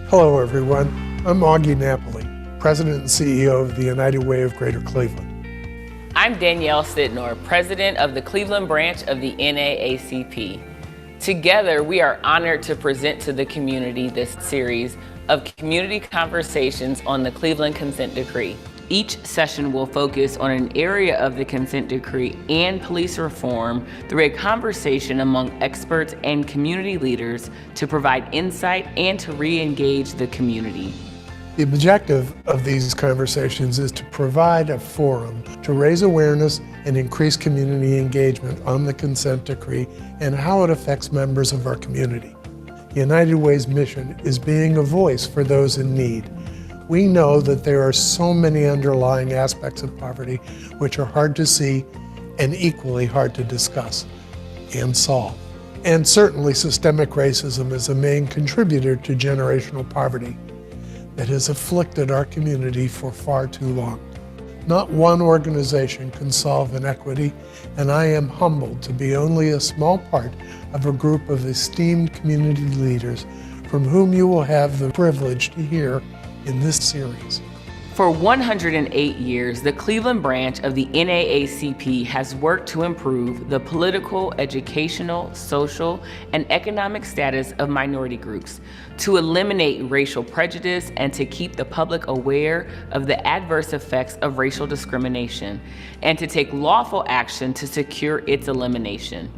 Hello, everyone. I'm Augie Napoli, President and CEO of the United Way of Greater Cleveland. I'm Danielle Sidnor, President of the Cleveland branch of the NAACP. Together, we are honored to present to the community this series of community conversations on the Cleveland Consent Decree. Each session will focus on an area of the consent decree and police reform through a conversation among experts and community leaders to provide insight and to re-engage the community. The objective of these conversations is to provide a forum to raise awareness and increase community engagement on the consent decree and how it affects members of our community. United Way's mission is being a voice for those in need. We know that there are so many underlying aspects of poverty which are hard to see and equally hard to discuss and solve. And certainly systemic racism is a main contributor to generational poverty that has afflicted our community for far too long. Not one organization can solve inequity, and I am humbled to be only a small part of a group of esteemed community leaders from whom you will have the privilege to hear in this series. For 108 years, the Cleveland branch of the NAACP has worked to improve the political, educational, social, and economic status of minority groups, to eliminate racial prejudice, and to keep the public aware of the adverse effects of racial discrimination, and to take lawful action to secure its elimination.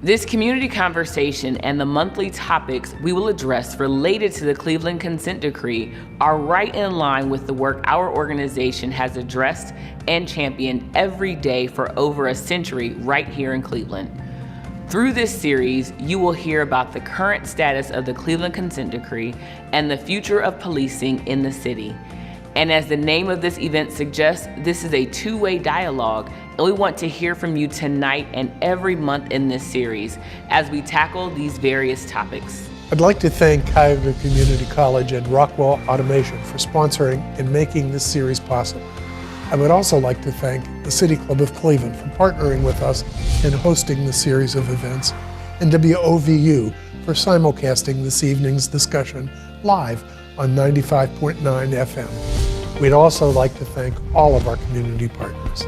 This community conversation and the monthly topics we will address related to the Cleveland Consent Decree are right in line with the work our organization has addressed and championed every day for over a century right here in Cleveland. Through this series, you will hear about the current status of the Cleveland Consent Decree and the future of policing in the city. And as the name of this event suggests, this is a two-way dialogue, and we want to hear from you tonight and every month in this series as we tackle these various topics. I'd like to thank Cuyahoga Community College and Rockwell Automation for sponsoring and making this series possible. I would also like to thank the City Club of Cleveland for partnering with us in hosting the series of events, and WVIZ for simulcasting this evening's discussion live on 95.9 FM. We'd also like to thank all of our community partners.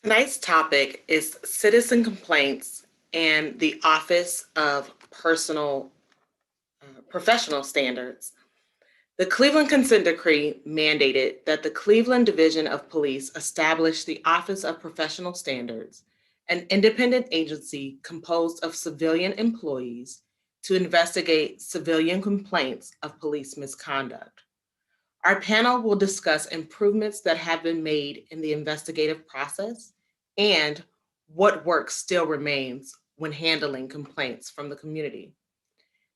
Tonight's topic is citizen complaints and the Office of Professional Standards. The Cleveland Consent Decree mandated that the Cleveland Division of Police establish the Office of Professional Standards, an independent agency composed of civilian employees to investigate civilian complaints of police misconduct. Our panel will discuss improvements that have been made in the investigative process and what work still remains when handling complaints from the community.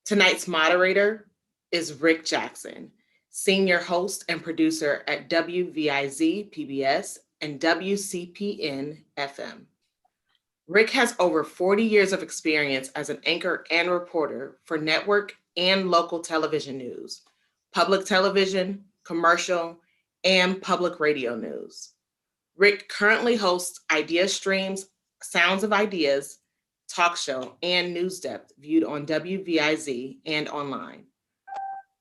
Tonight's moderator is Rick Jackson, senior host and producer at WVIZ, PBS, and WCPN FM. Rick has over 40 years of experience as an anchor and reporter for network and local television news, public television, commercial, and public radio news. Rick currently hosts ideastream's Sounds of Ideas talk show and NewsDepth viewed on WVIZ and online.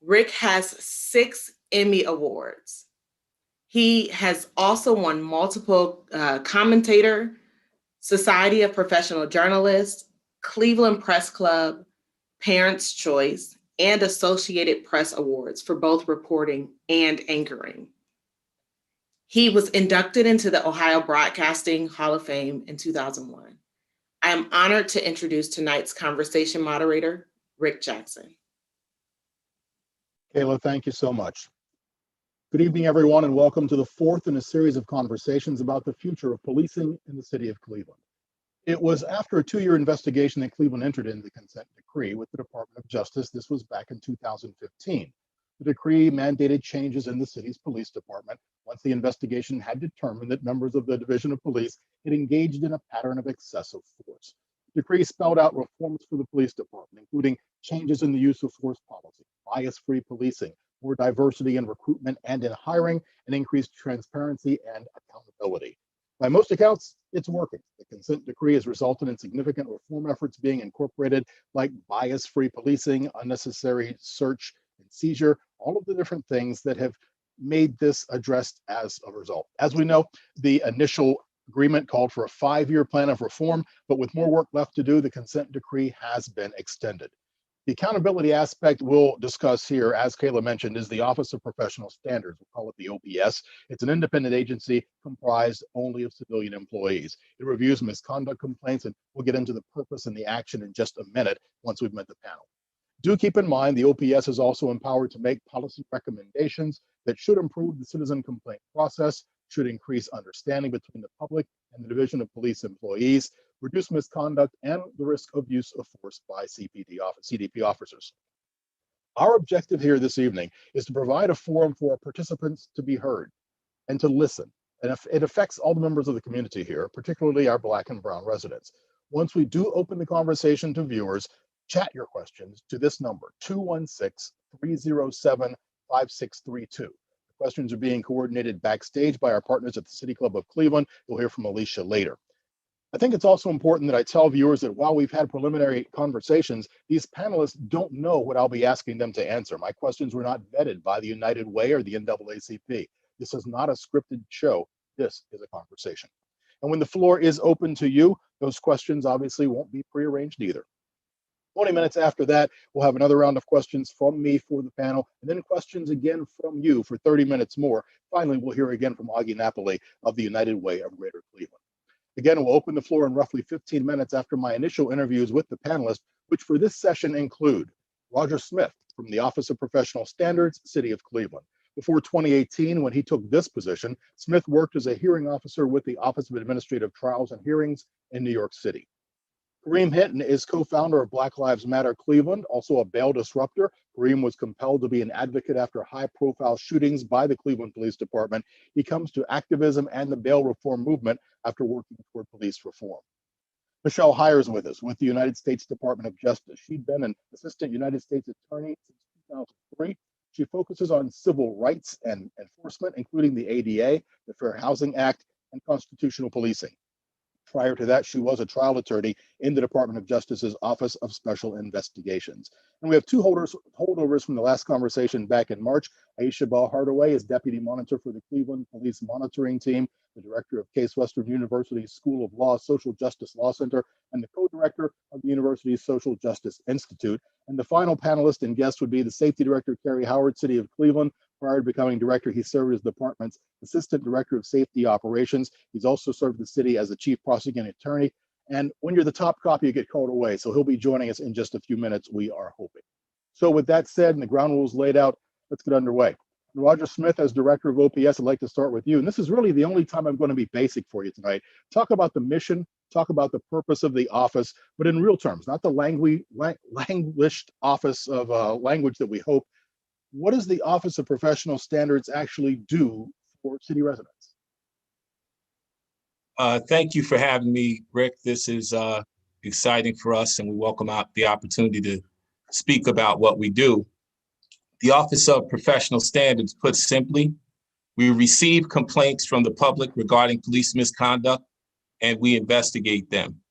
Rick has 6 Emmy Awards. He has also won multiple Commentator, Society of Professional Journalists, Cleveland Press Club, Parents' Choice, and Associated Press Awards for both reporting and anchoring. He was inducted into the Ohio Broadcasting Hall of Fame in 2001. I am honored to introduce tonight's conversation moderator, Rick Jackson. Kayla, thank you so much. Good evening, everyone, and welcome to the fourth in a series of conversations about the future of policing in the city of Cleveland. It was after a 2-year investigation that Cleveland entered into the consent decree with the Department of Justice. This was back in 2015. The decree mandated changes in the city's police department once the investigation had determined that members of the Division of Police had engaged in a pattern of excessive force. The decree spelled out reforms for the police department, including changes in the use of force policy, bias-free policing, more diversity in recruitment and in hiring, and increased transparency and accountability. By most accounts, it's working. The consent decree has resulted in significant reform efforts being incorporated, like bias-free policing, unnecessary search and seizure, all of the different things that have made this addressed as a result. As we know, the initial agreement called for a 5-year plan of reform, but with more work left to do, the consent decree has been extended. The accountability aspect we'll discuss here, as Kayla mentioned, is the Office of Professional Standards. We'll call it the OPS. It's an independent agency comprised only of civilian employees. It reviews misconduct complaints, and we'll get into the purpose and the action in just a minute once we've met the panel. Do keep in mind the OPS is also empowered to make policy recommendations that should improve the citizen complaint process, should increase understanding between the public and the Division of Police employees, reduce misconduct and the risk of use of force by CDP officers. Our objective here this evening is to provide a forum for our participants to be heard and to listen. And it affects all the members of the community here, particularly our Black and Brown residents. Once we do open the conversation to viewers, chat your questions to this number, 216-307-5632. The questions are being coordinated backstage by our partners at the City Club of Cleveland. You'll hear from Ayesha later. I think it's also important that I tell viewers that while we've had preliminary conversations, these panelists don't know what I'll be asking them to answer. My questions were not vetted by the United Way or the NAACP. This is not a scripted show. This is a conversation. And when the floor is open to you, those questions obviously won't be prearranged either. 20 minutes after that, we'll have another round of questions from me for the panel, and then questions again from you for 30 minutes more. Finally, we'll hear again from Augie Napoli of the United Way of Greater Cleveland. Again, we'll open the floor in roughly 15 minutes after my initial interviews with the panelists, which for this session include Roger Smith from the Office of Professional Standards, City of Cleveland. Before 2018, when he took this position, Smith worked as a hearing officer with the Office of Administrative Trials and Hearings in New York City. Kareem Henton is co-founder of Black Lives Matter Cleveland, also a bail disruptor. Kareem was compelled to be an advocate after high-profile shootings by the Cleveland Police Department. He comes to activism and the bail reform movement after working toward police reform. Michelle Hires with us with the United States Department of Justice. She'd been an assistant United States attorney since 2003. She focuses on civil rights and enforcement, including the ADA, the Fair Housing Act, and constitutional policing. Prior to that, she was a trial attorney in the Department of Justice's Office of Special Investigations. And we have two holdovers from the last conversation back in March. Ayesha Hardaway is Deputy Monitor for the Cleveland Police Monitoring Team, the Director of Case Western University's School of Law Social Justice Law Center, and the Co-Director of the university's Social Justice Institute. And the final panelist and guest would be the Safety Director, Karrie Howard, City of Cleveland. Prior to becoming director, he served as the department's Assistant Director of Safety Operations. He's also served the city as the Chief Prosecuting Attorney. And when you're the top copy, you get called away. So he'll be joining us in just a few minutes, we are hoping. So with that said, and the ground rules laid out, let's get underway. Roger Smith, as Director of OPS, I'd like to start with you. And this is really the only time I'm going to be basic for you tonight. Talk about the mission, talk about the purpose of the office, but in real terms, not the languished office of language that we hope. What does the Office of Professional Standards actually do for city residents? Thank you for having me, Rick. This is exciting for us, and we welcome out the opportunity to speak about what we do. The Office of Professional Standards, put simply, we receive complaints from the public regarding police misconduct, and we investigate them.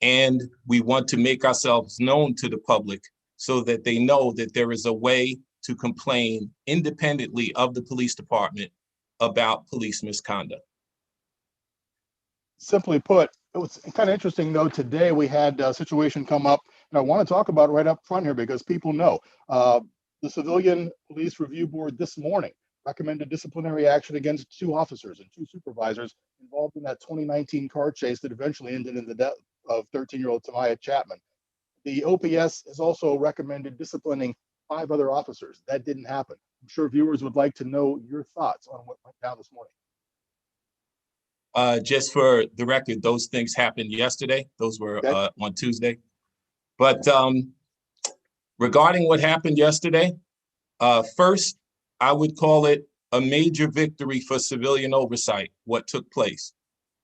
And we want to make ourselves known to the public so that they know that there is a way to complain independently of the police department about police misconduct. Simply put, it was kind of interesting though, today we had a situation come up, and I want to talk about it right up front here because people know. The Civilian Police Review Board this morning recommended disciplinary action against 2 officers and 2 supervisors involved in that 2019 car chase that eventually ended in the of 13-year-old Tamaya Chapman. The OPS has also recommended disciplining 5 other officers. That didn't happen. I'm sure viewers would like to know your thoughts on what went down this morning. Just for the record, those things happened yesterday. Those were on Tuesday. But regarding what happened yesterday, first, I would call it a major victory for civilian oversight, what took place.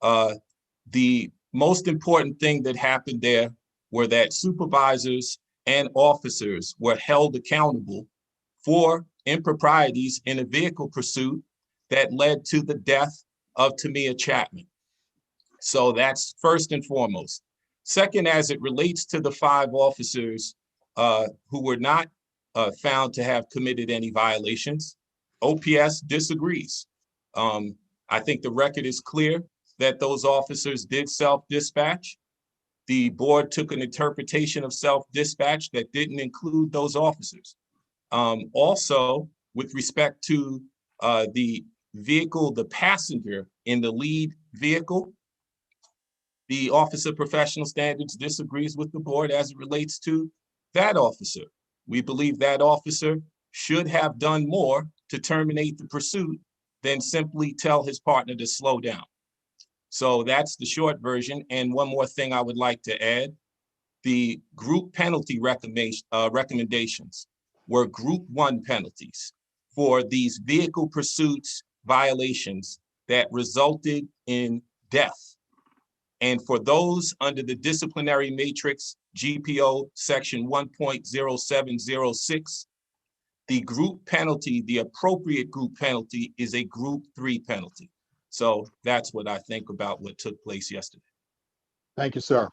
The most important thing that happened there were that supervisors and officers were held accountable for improprieties in a vehicle pursuit that led to the death of Tamaya Chapman. So that's first and foremost. Second, as it relates to the 5 officers who were not found to have committed any violations, OPS disagrees. I think the record is clear that those officers did self-dispatch. The board took an interpretation of self-dispatch that didn't include those officers. Also, with respect to the vehicle, the passenger in the lead vehicle, the Office of Professional Standards disagrees with the board as it relates to that officer. We believe that officer should have done more to terminate the pursuit than simply tell his partner to slow down. So that's the short version. And one more thing I would like to add, the group penalty recommendations were Group 1 penalties for these vehicle pursuits violations that resulted in death. And for those under the disciplinary matrix, GPO section 1.0706, the group penalty, the appropriate group penalty is a Group 3 penalty. So that's what I think about what took place yesterday. Thank you, sir.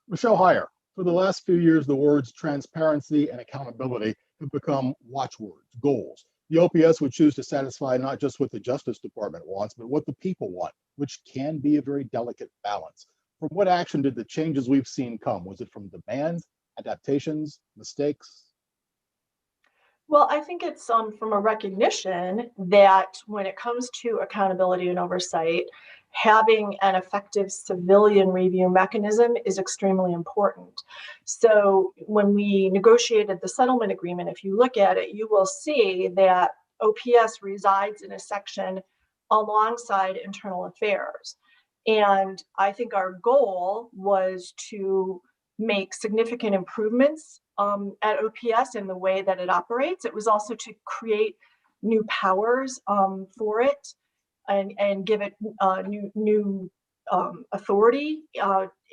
Michelle Heyer, for the last few years, the words transparency and accountability have become watchwords, goals. The OPS would choose to satisfy not just what the Justice Department wants, but what the people want, which can be a very delicate balance. From what action did the changes we've seen come? Was it from demands, adaptations, mistakes? Well, I think it's from a recognition that when it comes to accountability and oversight, having an effective civilian review mechanism is extremely important. So when we negotiated the settlement agreement, if you look at it, you will see that OPS resides in a section alongside internal affairs. And I think our goal was to make significant improvements at OPS in the way that it operates. It was also to create new powers for it and give it new authority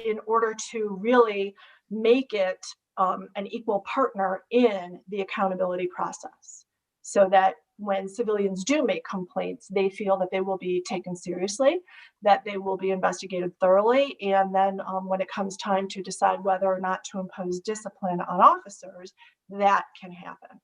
in order to really make it an equal partner in the accountability process, so that when civilians do make complaints, they feel that they will be taken seriously, that they will be investigated thoroughly, and then when it comes time to decide whether or not to impose discipline on officers, that can happen.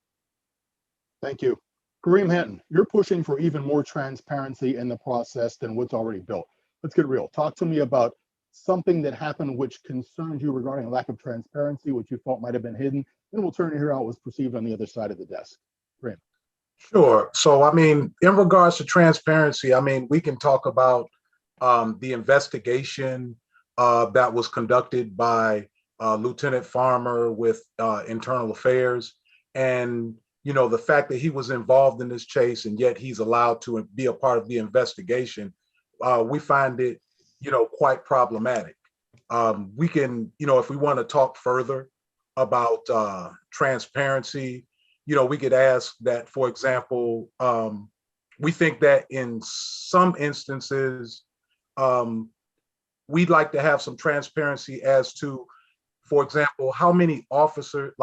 Thank you. Kareem, Henton, you're pushing for even more transparency in the process than what's already built. Let's get real. Talk to me about something that happened which concerned you regarding a lack of transparency, which you felt might have been hidden. Then we'll turn to hear how it was perceived on the other side of the desk. Kareem. Sure. So, I mean, in regards to transparency, I mean, we can talk about the investigation that was conducted by Lieutenant Farmer with Internal Affairs, and, you know, the fact that he was involved in this chase and yet he's allowed to be a part of the investigation. We find it, you know, quite problematic. We can, you know, if we want to talk further about transparency, you know, we could ask that, for example, we think that in some instances, we'd like to have some transparency as to, for example, how many officers,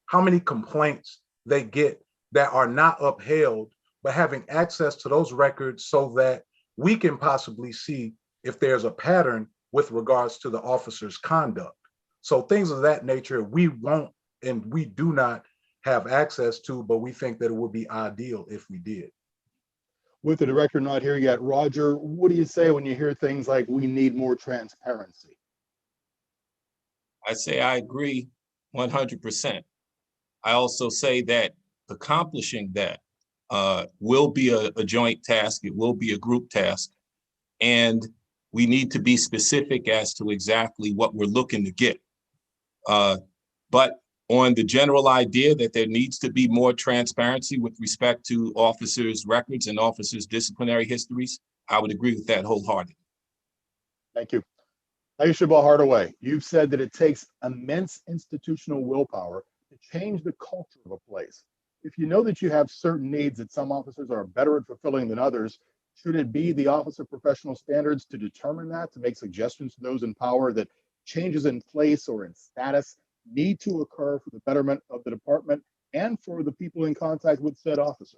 how many complaints they get that are not upheld, but having access to those records so that we can possibly see if there's a pattern with regards to the officer's conduct. So things of that nature, we won't and we do not have access to, but we think that it would be ideal if we did. With the director not here yet, Roger, what do you say when you hear things like we need more transparency? I say I agree 100%. I also say that accomplishing that will be a joint task. It will be a group task. And we need to be specific as to exactly what we're looking to get. But on the general idea that there needs to be more transparency with respect to officers' records and officers' disciplinary histories, I would agree with that wholeheartedly. Thank you. Ayesha Hardaway, you've said that it takes immense institutional willpower to change the culture of a place. If you know that you have certain needs that some officers are better at fulfilling than others, should it be the Office of Professional Standards to determine that, to make suggestions to those in power that changes in place or in status need to occur for the betterment of the department and for the people in contact with said officer?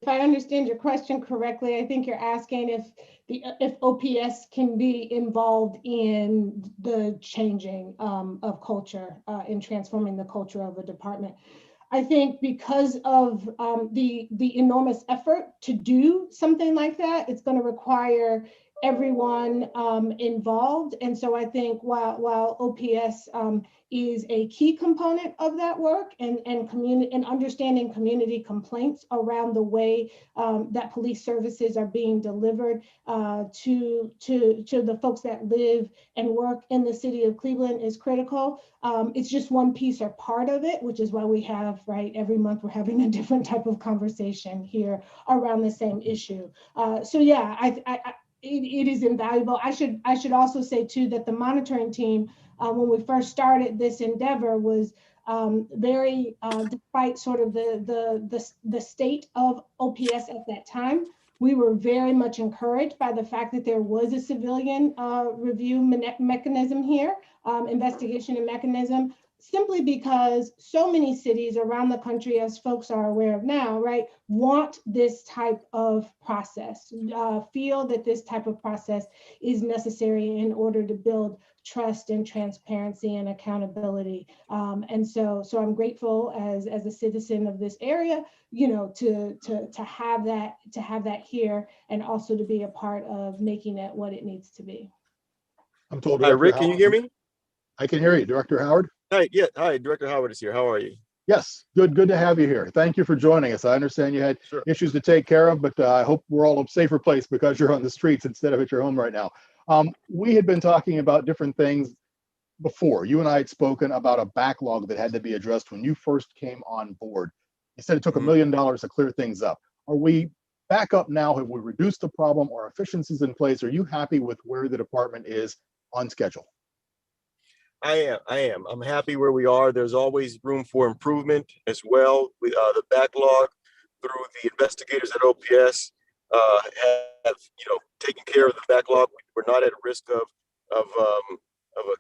If I understand your question correctly, I think you're asking if OPS can be involved in the changing of culture, in transforming the culture of a department. I think because of the enormous effort to do something like that, it's going to require everyone involved. And so I think while OPS is a key component of that work and understanding community complaints around the way that police services are being delivered to the folks that live and work in the city of Cleveland is critical. It's just one piece or part of it, which is why we have, right, every month we're having a different type of conversation here around the same issue. So yeah, it is invaluable. I should also say too that the monitoring team, when we first started this endeavor, was very, despite sort of the state of OPS at that time, we were very much encouraged by the fact that there was a civilian review mechanism here, investigation and mechanism, simply because so many cities around the country, as folks are aware of now, right, want this type of process, feel that this type of process is necessary in order to build trust and transparency and accountability. And so I'm grateful as a citizen of this area, you know, to have that here and also to be a part of making it what it needs to be. I'm told. Hi, Rick, can you hear me? I can hear you, Director Howard. Hi, yeah, hi, Director Howard is here. How are you? Yes, good to have you here. Thank you for joining us. I understand you had issues to take care of, but I hope we're all in a safer place because you're on the streets instead of at your home right now. We had been talking about different things before. You and I had spoken about a backlog that had to be addressed when you first came on board. You said it took $1 million to clear things up. Are we back up now? Have we reduced the problem or efficiencies in place? Are you happy with where the department is on schedule? I am. I'm happy where we are. There's always room for improvement as well. The backlog through the investigators at OPS have, taken care of the backlog. We're not at risk of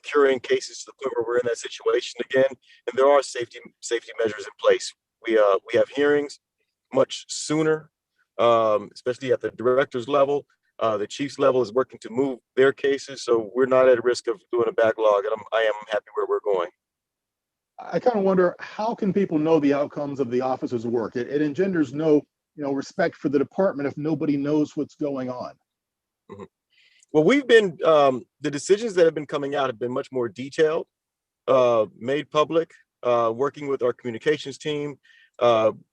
curing cases to the point where we're in that situation again. And there are safety measures in place. We have hearings much sooner, especially at the director's level. The chief's level is working to move their cases, so we're not at risk of doing a backlog, and I am happy where we're going. I kind of wonder, how can people know the outcomes of the officer's work? It engenders no, respect for the department if nobody knows what's going on. Mm-hmm. Well, we've been, the decisions that have been coming out have been much more detailed, made public, working with our communications team.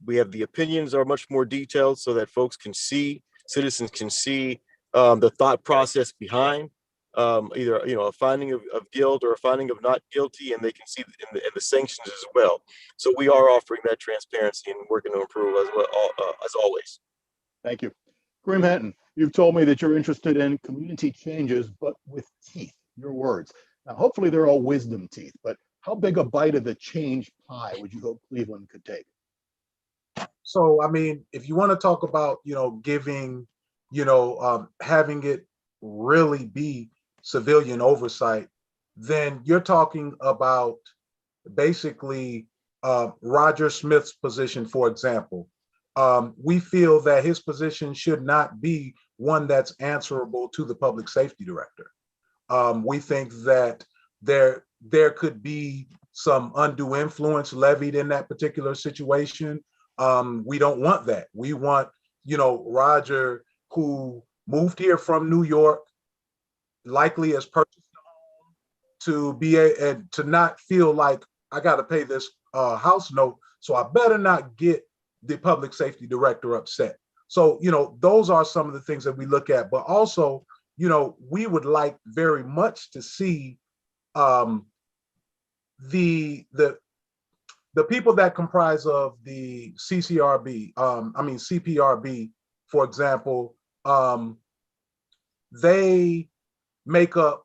We have the opinions are much more detailed so that folks can see, citizens can see the thought process behind either a finding of guilt or a finding of not guilty, and they can see in the sanctions as well. So we are offering that transparency and working to improve as well, as always. Thank you. Kareem Henton, you've told me that you're interested in community changes, but with teeth, your words. Now, hopefully they're all wisdom teeth, but how big a bite of the change pie would you hope Cleveland could take? So, I mean, if you want to talk about, giving, having it really be civilian oversight, then you're talking about basically Roger Smith's position, for example. We feel that his position should not be one that's answerable to the public safety director. We think that there could be some undue influence levied in that particular situation. We don't want that. We want, Roger, who moved here from New York, likely has purchased a home, to be to not feel like I got to pay this house note, so I better not get the public safety director upset. So, those are some of the things that we look at, but also, we would like very much to see the people that comprise of the CPRB, for example, they make up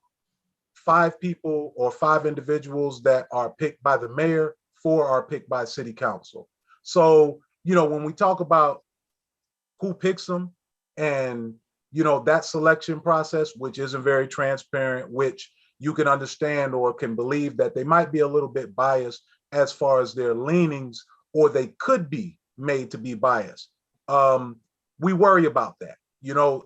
5 people or 5 individuals that are picked by the mayor, 4 are picked by city council. So, when we talk about who picks them and, that selection process, which isn't very transparent, which you can understand or can believe that they might be a little bit biased as far as their leanings, or they could be made to be biased. We worry about that,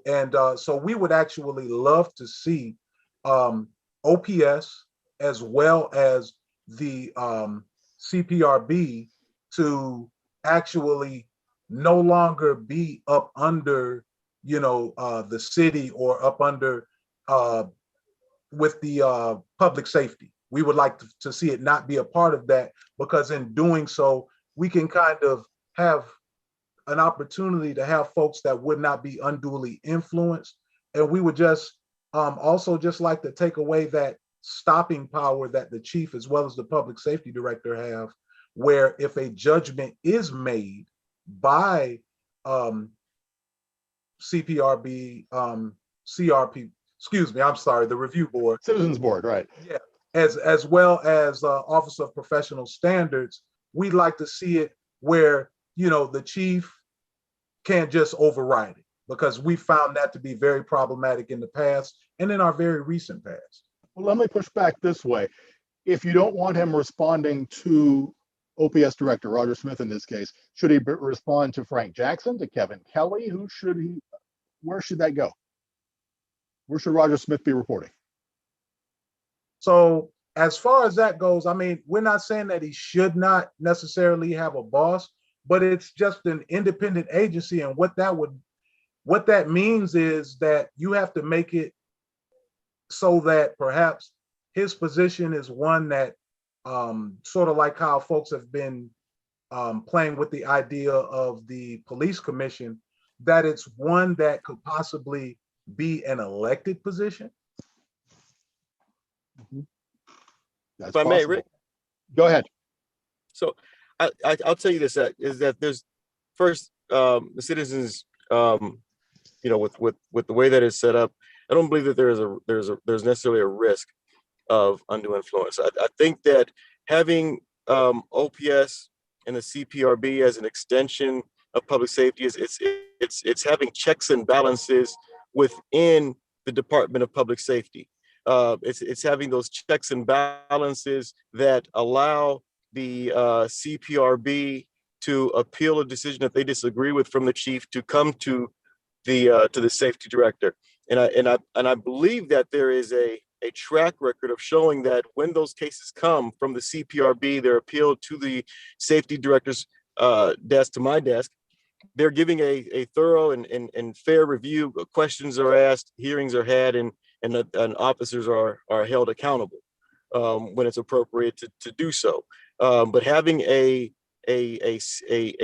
and so we would actually love to see OPS as well as the CPRB to actually no longer be up under, the city or up under with the public safety. We would like to see it not be a part of that, because in doing so, we can kind of have an opportunity to have folks that would not be unduly influenced. And we would just also just like to take away that stopping power that the chief as well as the public safety director have, where if a judgment is made by CPRB, CRP, excuse me, I'm sorry, the review board. Citizens Board, right. Yeah, as well as Office of Professional Standards, we'd like to see it where, the chief can't just override it, because we found that to be very problematic in the past and in our very recent past. Well, let me push back this way. If you don't want him responding to OPS Director Roger Smith in this case, should he respond to Frank Jackson, to Kevin Kelly? Where should that go? Where should Roger Smith be reporting? So as far as that goes, we're not saying that he should not necessarily have a boss, but it's just an independent agency. And what that means is that you have to make it so that perhaps his position is one that sort of like how folks have been playing with the idea of the police commission, that it's one that could possibly be an elected position. Mm-hmm. That's if I possible. may, Rick. Go ahead. So I'll tell you this, is that there's first, the citizens, with the way that it's set up, I don't believe that there's necessarily a risk of undue influence. I think that having OPS and the CPRB as an extension of public safety it's having checks and balances within the Department of Public Safety. It's having those checks and balances that allow the CPRB to appeal a decision that they disagree with from the chief to come to the safety director. And I believe that there is a track record of showing that when those cases come from the CPRB, they're appealed to the safety director's desk, to my desk. They're giving a thorough and fair review. Questions are asked, hearings are had, and officers are held accountable when it's appropriate to do so. But having a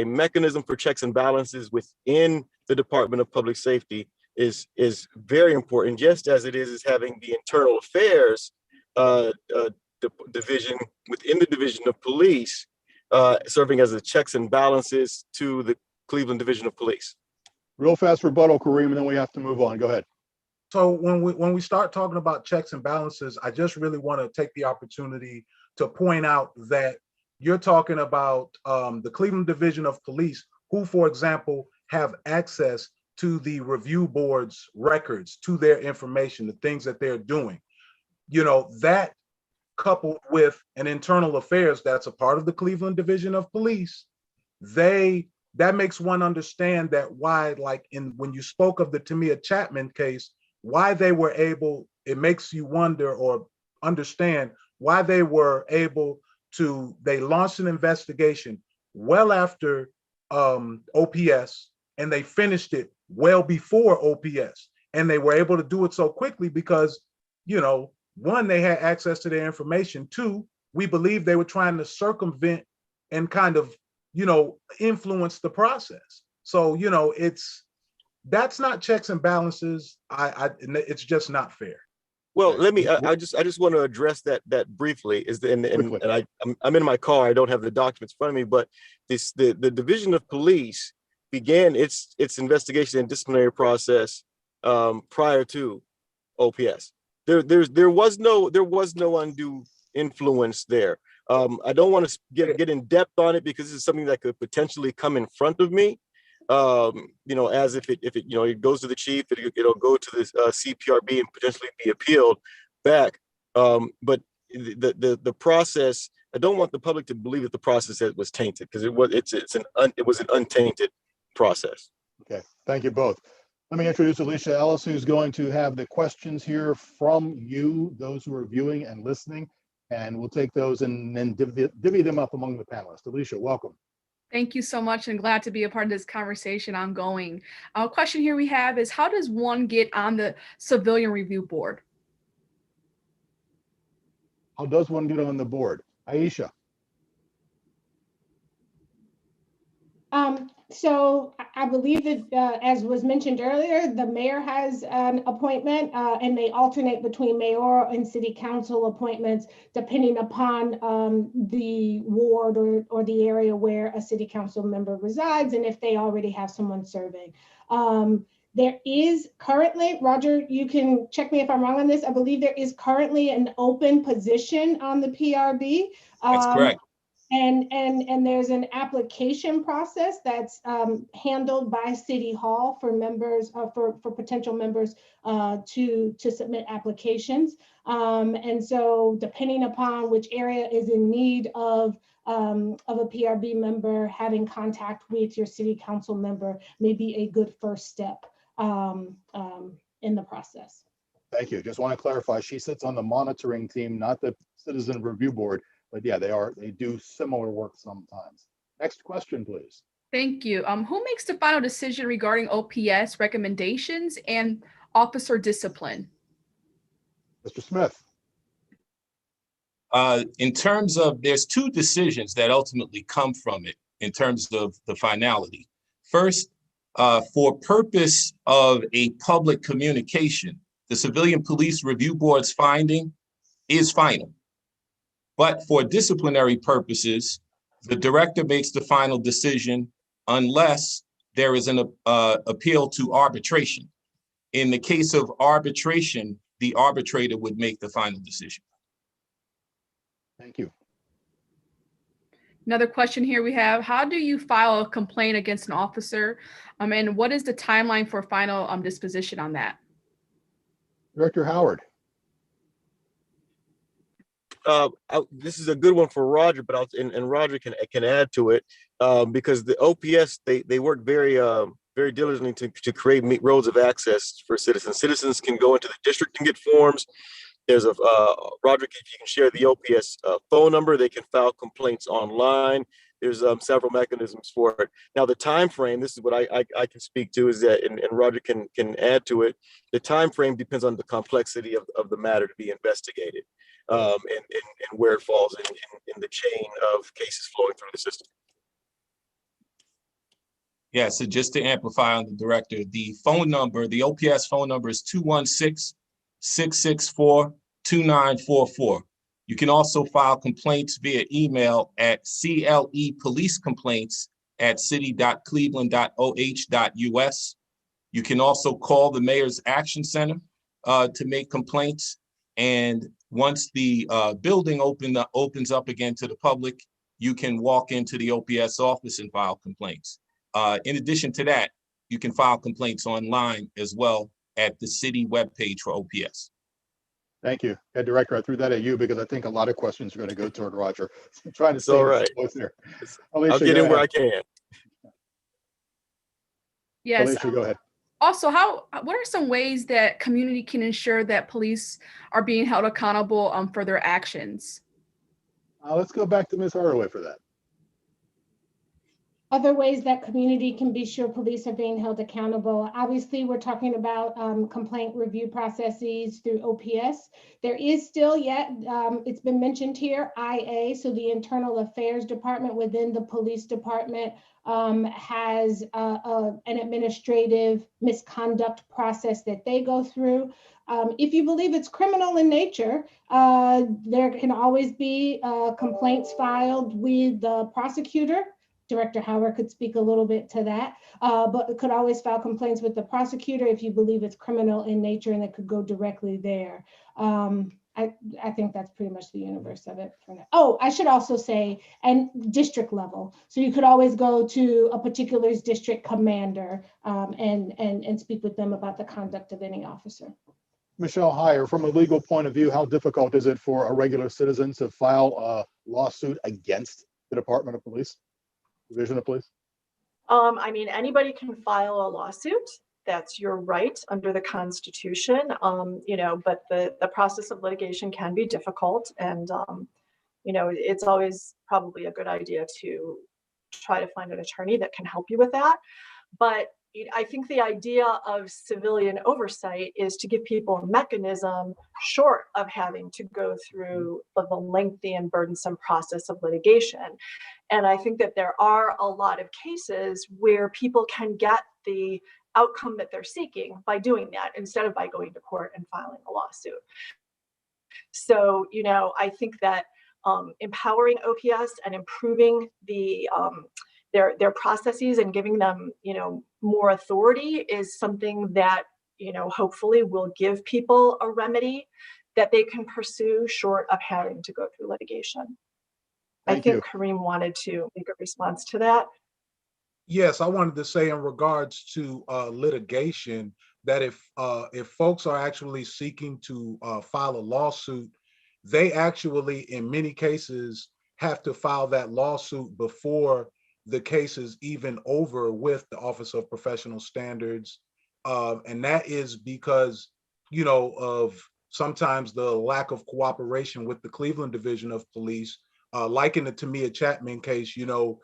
mechanism for checks and balances within the Department of Public Safety is very important, just as it is having the internal affairs division within the Division of Police serving as the checks and balances to the Cleveland Division of Police. Real fast rebuttal, Kareem, and then we have to move on. Go ahead. So when we start talking about checks and balances, I just really want to take the opportunity to point out that you're talking about the Cleveland Division of Police, who, for example, have access to the review board's records, to their information, the things that they're doing. That coupled with an internal affairs that's a part of the Cleveland Division of Police, that makes one understand that why, like when you spoke of the Tamia Chapman case, why they were able, it makes you wonder or understand why they were able to, they launched an investigation well after OPS, and they finished it well before OPS. And they were able to do it so quickly because, one, they had access to their information. Two, we believe they were trying to circumvent and kind of, influence the process. So, you know, that's not checks and balances. It's just not fair. Well, Okay. let me. I just want to address that briefly. I'm in my car. I don't have the documents in front of me, but the Division of Police began its investigation and disciplinary process prior to OPS. There was no undue influence there. I don't want to get in depth on it because this is something that could potentially come in front of me. You know, as if it it goes to the chief, it'll go to the CPRB and potentially be appealed back. But the process, I don't want the public to believe that the process was tainted, because it was an untainted process. Okay, thank you both. Let me introduce Ayesha Ellis, who's going to have the questions here from you, those who are viewing and listening, and we'll take those and then divvy them up among the panelists. Ayesha, welcome. Thank you so much, and glad to be a part of this conversation ongoing. Our question here we have is, how does one get on the Civilian Review Board? How does one get on the board? Ayesha. So I believe that, as was mentioned earlier, the mayor has an appointment, and they alternate between mayoral and city council appointments depending upon the ward or the area where a city council member resides, and if they already have someone serving. There is currently, Roger, you can check me if I'm wrong on this, I believe there is currently an open position on the PRB. That's correct. And there's an application process that's handled by City Hall for members, for potential members to submit applications. And so depending upon which area is in need of a PRB member, having contact with your city council member may be a good first step in the process. Thank you. Just want to clarify, she sits on the monitoring team, not the Citizen Review Board. But yeah, they do similar work sometimes. Next question, please. Thank you. Who makes the final decision regarding OPS recommendations and officer discipline? Mr. Smith. In terms of, there's two decisions that ultimately come from it in terms of the finality. First, for purpose of a public communication, the Civilian Police Review Board's finding is final. But for disciplinary purposes, the director makes the final decision unless there is an appeal to arbitration. In the case of arbitration, the arbitrator would make the final decision. Thank you. Another question here we have, how do you file a complaint against an officer? And what is the timeline for final disposition on that? Director Howard. This is a good one for Roger, but and Roger can add to it, because the OPS they work very diligently to create roads of access for citizens. Citizens can go into the district and get forms. There's Roger, if you can share the OPS phone number, they can file complaints online. There's several mechanisms for it. Now the time frame, this is what I can speak to, is that, and Roger can add to it. The time frame depends on the complexity of the matter to be investigated. And where it falls in the chain of cases flowing through the system. Yeah, so just to amplify on the director, the phone number, the OPS phone number is 216-664-2944. You can also file complaints via email at clepolice-complaints@city.cleveland.oh.us. You can also call the Mayor's Action Center to make complaints. And once the building opens up again to the public, you can walk into the OPS office and file complaints. In addition to that, you can file complaints online as well at the city webpage for OPS. Thank you. Head Director, I threw that at you because I think a lot of questions are going to go toward Roger. I'm trying to say all right. There. Alicia, I'll get in where I can. Yes. Alicia, go ahead. Also, what are some ways that community can ensure that police are being held accountable for their actions? Let's go back to Ms. Hardaway for that. Other ways that community can be sure police are being held accountable. Obviously, we're talking about complaint review processes through OPS. There is still yet, it's been mentioned here, IA, so the Internal Affairs Department within the police department has an administrative misconduct process that they go through. If you believe it's criminal in nature, there can always be complaints filed with the prosecutor. Director Howard could speak a little bit to that, but could always file complaints with the prosecutor if you believe it's criminal in nature, and it could go directly there. I think that's pretty much the universe of it for now. Oh, I should also say, and district level. So you could always go to a particular district commander and speak with them about the conduct of any officer. Michelle Heyer, from a legal point of view, how difficult is it for a regular citizen to file a lawsuit against the Department of Police, Division of Police? I mean, anybody can file a lawsuit. That's your right under the Constitution, you know, but the process of litigation can be difficult, and you know, it's always probably a good idea to try to find an attorney that can help you with that. But I think the idea of civilian oversight is to give people a mechanism short of having to go through the lengthy and burdensome process of litigation. And I think that there are a lot of cases where people can get the outcome that they're seeking by doing that instead of by going to court and filing a lawsuit. So, you know, I think that empowering OPS and improving the their processes and giving them, you know, more authority is something that, you know, hopefully will give people a remedy that they can pursue short of having to go through litigation. I think Kareem wanted to make a response to that. Yes, I wanted to say in regards to litigation that if folks are actually seeking to file a lawsuit, they actually, in many cases, have to file that lawsuit before the case is even over with the Office of Professional Standards. And that is because, you know, of sometimes the lack of cooperation with the Cleveland Division of Police. Like in the Tamia Chapman case, you know,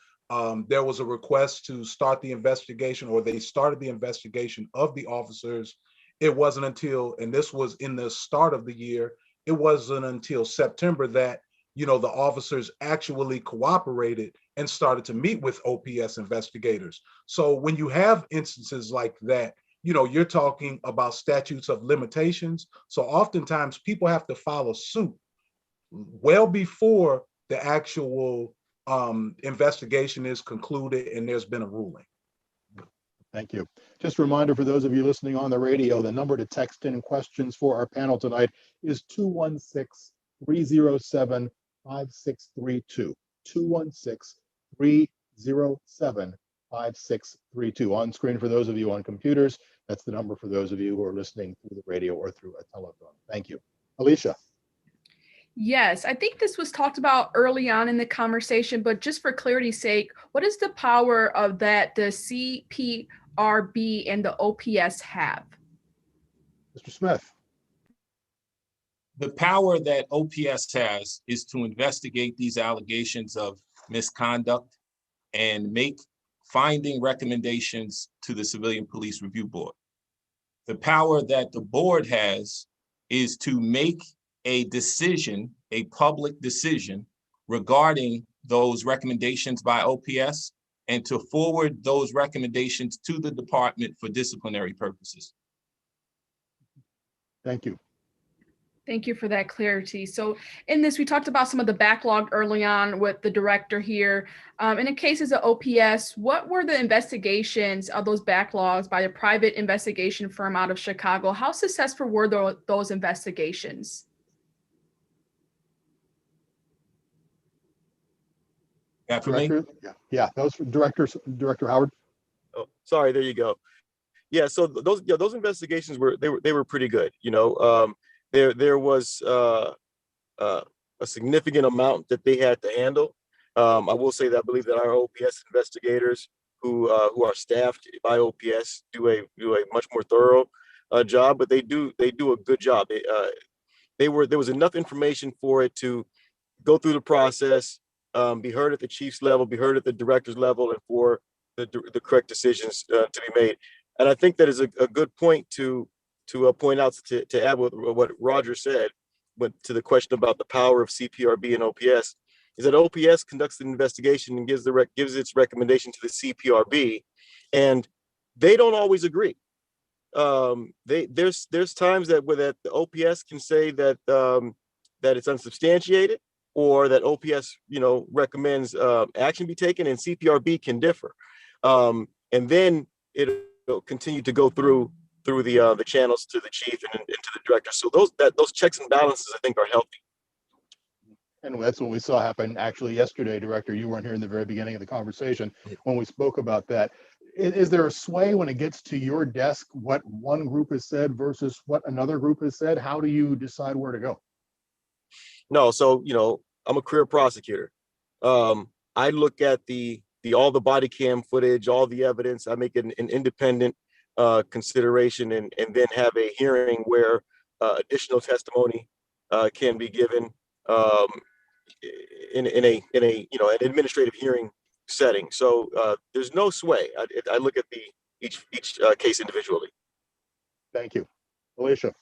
there was a request to start the investigation, or they started the investigation of the officers. It wasn't until, and this was in the start of the year, it wasn't until September that, you know, the officers actually cooperated and started to meet with OPS investigators. So when you have instances like that, you know, you're talking about statutes of limitations. So oftentimes people have to file a suit well before the actual investigation is concluded and there's been a ruling. Thank you. Just a reminder for those of you listening on the radio, the number to text in questions for our panel tonight is 216-307-5632. 216-307-5632. On screen for those of you on computers, that's the number for those of you who are listening through the radio or through a telephone. Thank you. Ayesha. Yes, I think this was talked about early on in the conversation, but just for clarity's sake, what is the power of that the CPRB and the OPS have? Mr. Smith. The power that OPS has is to investigate these allegations of misconduct and make finding recommendations to the Civilian Police Review Board. The power that the board has is to make a decision, a public decision regarding those recommendations by OPS, and to forward those recommendations to the department for disciplinary purposes. Thank you. Thank you for that clarity. So in this, we talked about some of the backlog early on with the director here. In the cases of OPS, what were the investigations of those backlogs by a private investigation firm out of Chicago? How successful were those investigations? Director? Yeah, that was Director Howard. Oh, sorry, there you go. Yeah, so those investigations were pretty good. You know, there was a significant amount that they had to handle. I will say that I believe that our OPS investigators who are staffed by OPS do a much more thorough job, but they do a good job. There was enough information for it to go through the process, be heard at the chief's level, be heard at the director's level, and for the correct decisions to be made. And I think that is a good point to point out, to add what Roger said, to the question about the power of CPRB and OPS, is that OPS conducts an investigation and gives its recommendation to the CPRB, and they don't always agree. There's times that the OPS can say that that it's unsubstantiated, or that OPS recommends action be taken, and CPRB can differ, and then it'll continue to go through the channels to the chief and to the director. So those checks and balances, I think, are healthy. And that's what we saw happen actually yesterday, Director. You weren't here in the very beginning of the conversation when we spoke about that. Is there a sway when it gets to your desk, what one group has said versus what another group has said? How do you decide where to go? No, so I'm a career prosecutor. I look at all the body cam footage, all the evidence. I make an independent consideration, and then have a hearing where additional testimony can be given in an administrative hearing setting. So there's no sway. I look at each case individually. Thank you. Ayesha.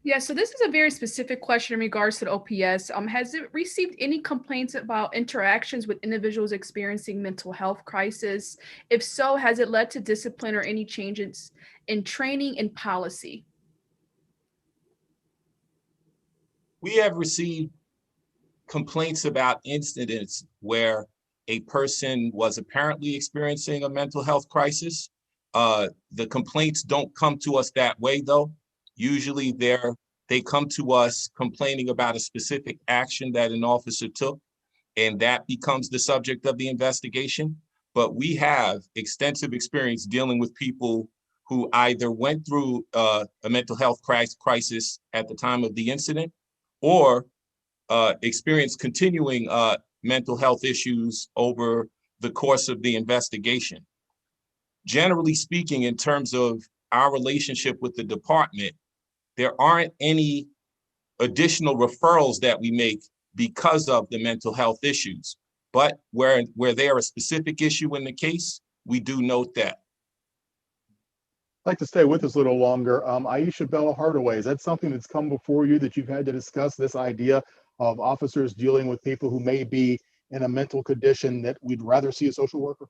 Yeah, so this is a very specific question in regards to the OPS. Has it received any complaints about interactions with individuals experiencing mental health crisis? If so, has it led to discipline or any changes in training and policy? We have received complaints about incidents where a person was apparently experiencing a mental health crisis. The complaints don't come to us that way, though. Usually they come to us complaining about a specific action that an officer took, and that becomes the subject of the investigation. But we have extensive experience dealing with people who either went through a mental health crisis at the time of the incident, or experienced continuing mental health issues over the course of the investigation. Generally speaking, in terms of our relationship with the department, there aren't any additional referrals that we make because of the mental health issues. But where they are a specific issue in the case, we do note that. I'd like to stay with us a little longer. Ayesha Hardaway, is that something that's come before you that you've had to discuss, this idea of officers dealing with people who may be in a mental condition that we'd rather see a social worker?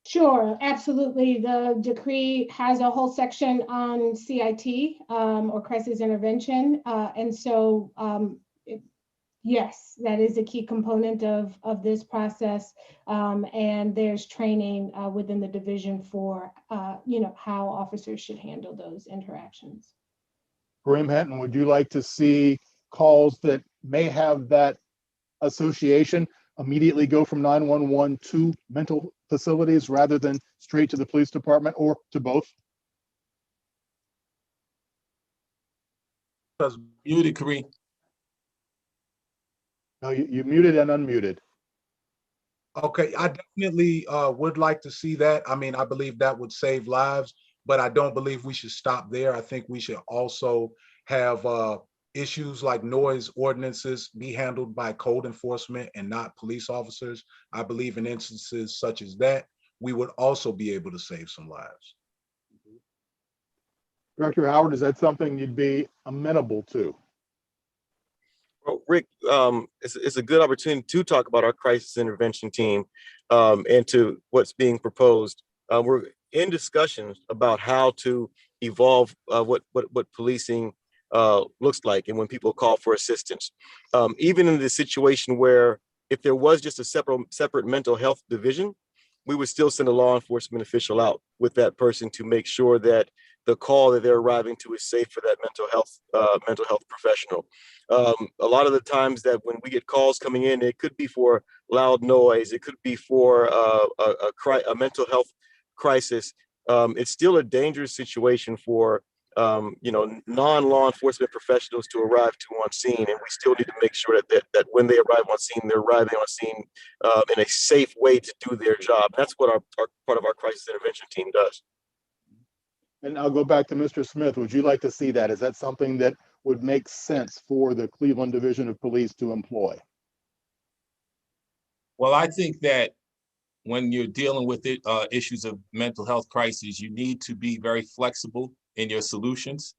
Sure, absolutely. The decree has a whole section on CIT or crisis intervention. And so, yes, that is a key component of this process. And there's training within the division for, how officers should handle those interactions. Kareem, Henton, would you like to see calls that may have that association immediately go from 911 to mental facilities rather than straight to the police department, or to both? Muted, Kareem. No, you muted and unmuted. Okay, I definitely would like to see that. I mean, I believe that would save lives, but I don't believe we should stop there. I think we should also have issues like noise ordinances be handled by code enforcement and not police officers. I believe in instances such as that, we would also be able to save some lives. Director Howard, is that something you'd be amenable to? Well, Rick, it's a good opportunity to talk about our crisis intervention team and to what's being proposed. We're in discussions about how to evolve what policing looks like, and when people call for assistance. Even in the situation where if there was just a separate mental health division, we would still send a law enforcement official out with that person to make sure that the call that they're arriving to is safe for that mental health professional. A lot of the times that when we get calls coming in, it could be for loud noise, it could be for a mental health crisis. It's still a dangerous situation for non-law enforcement professionals to arrive to on scene, and we still need to make sure that when they arrive on scene, they're arriving on scene in a safe way to do their job. That's what our part of our crisis intervention team does. And I'll go back to Mr. Smith. Would you like to see that? Is that something that would make sense for the Cleveland Division of Police to employ? Well, I think that when you're dealing with issues of mental health crises, you need to be very flexible in your solutions.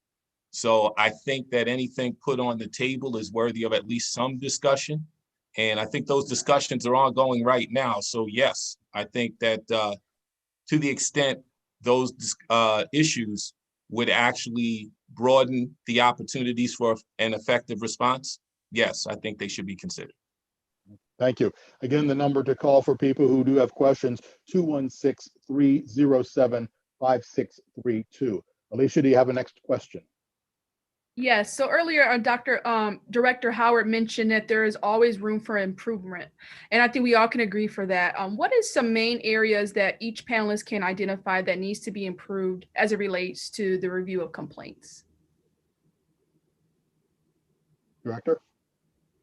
So I think that anything put on the table is worthy of at least some discussion. And I think those discussions are ongoing right now. So yes, I think that to the extent those issues would actually broaden the opportunities for an effective response, yes, I think they should be considered. Thank you. Again, the number to call for people who do have questions, 216-307-5632. Ayesha, do you have a next question? Yes. So earlier, Director Howard mentioned that there is always room for improvement, and I think we all can agree for that. What is some main areas that each panelist can identify that needs to be improved as it relates to the review of complaints? Director?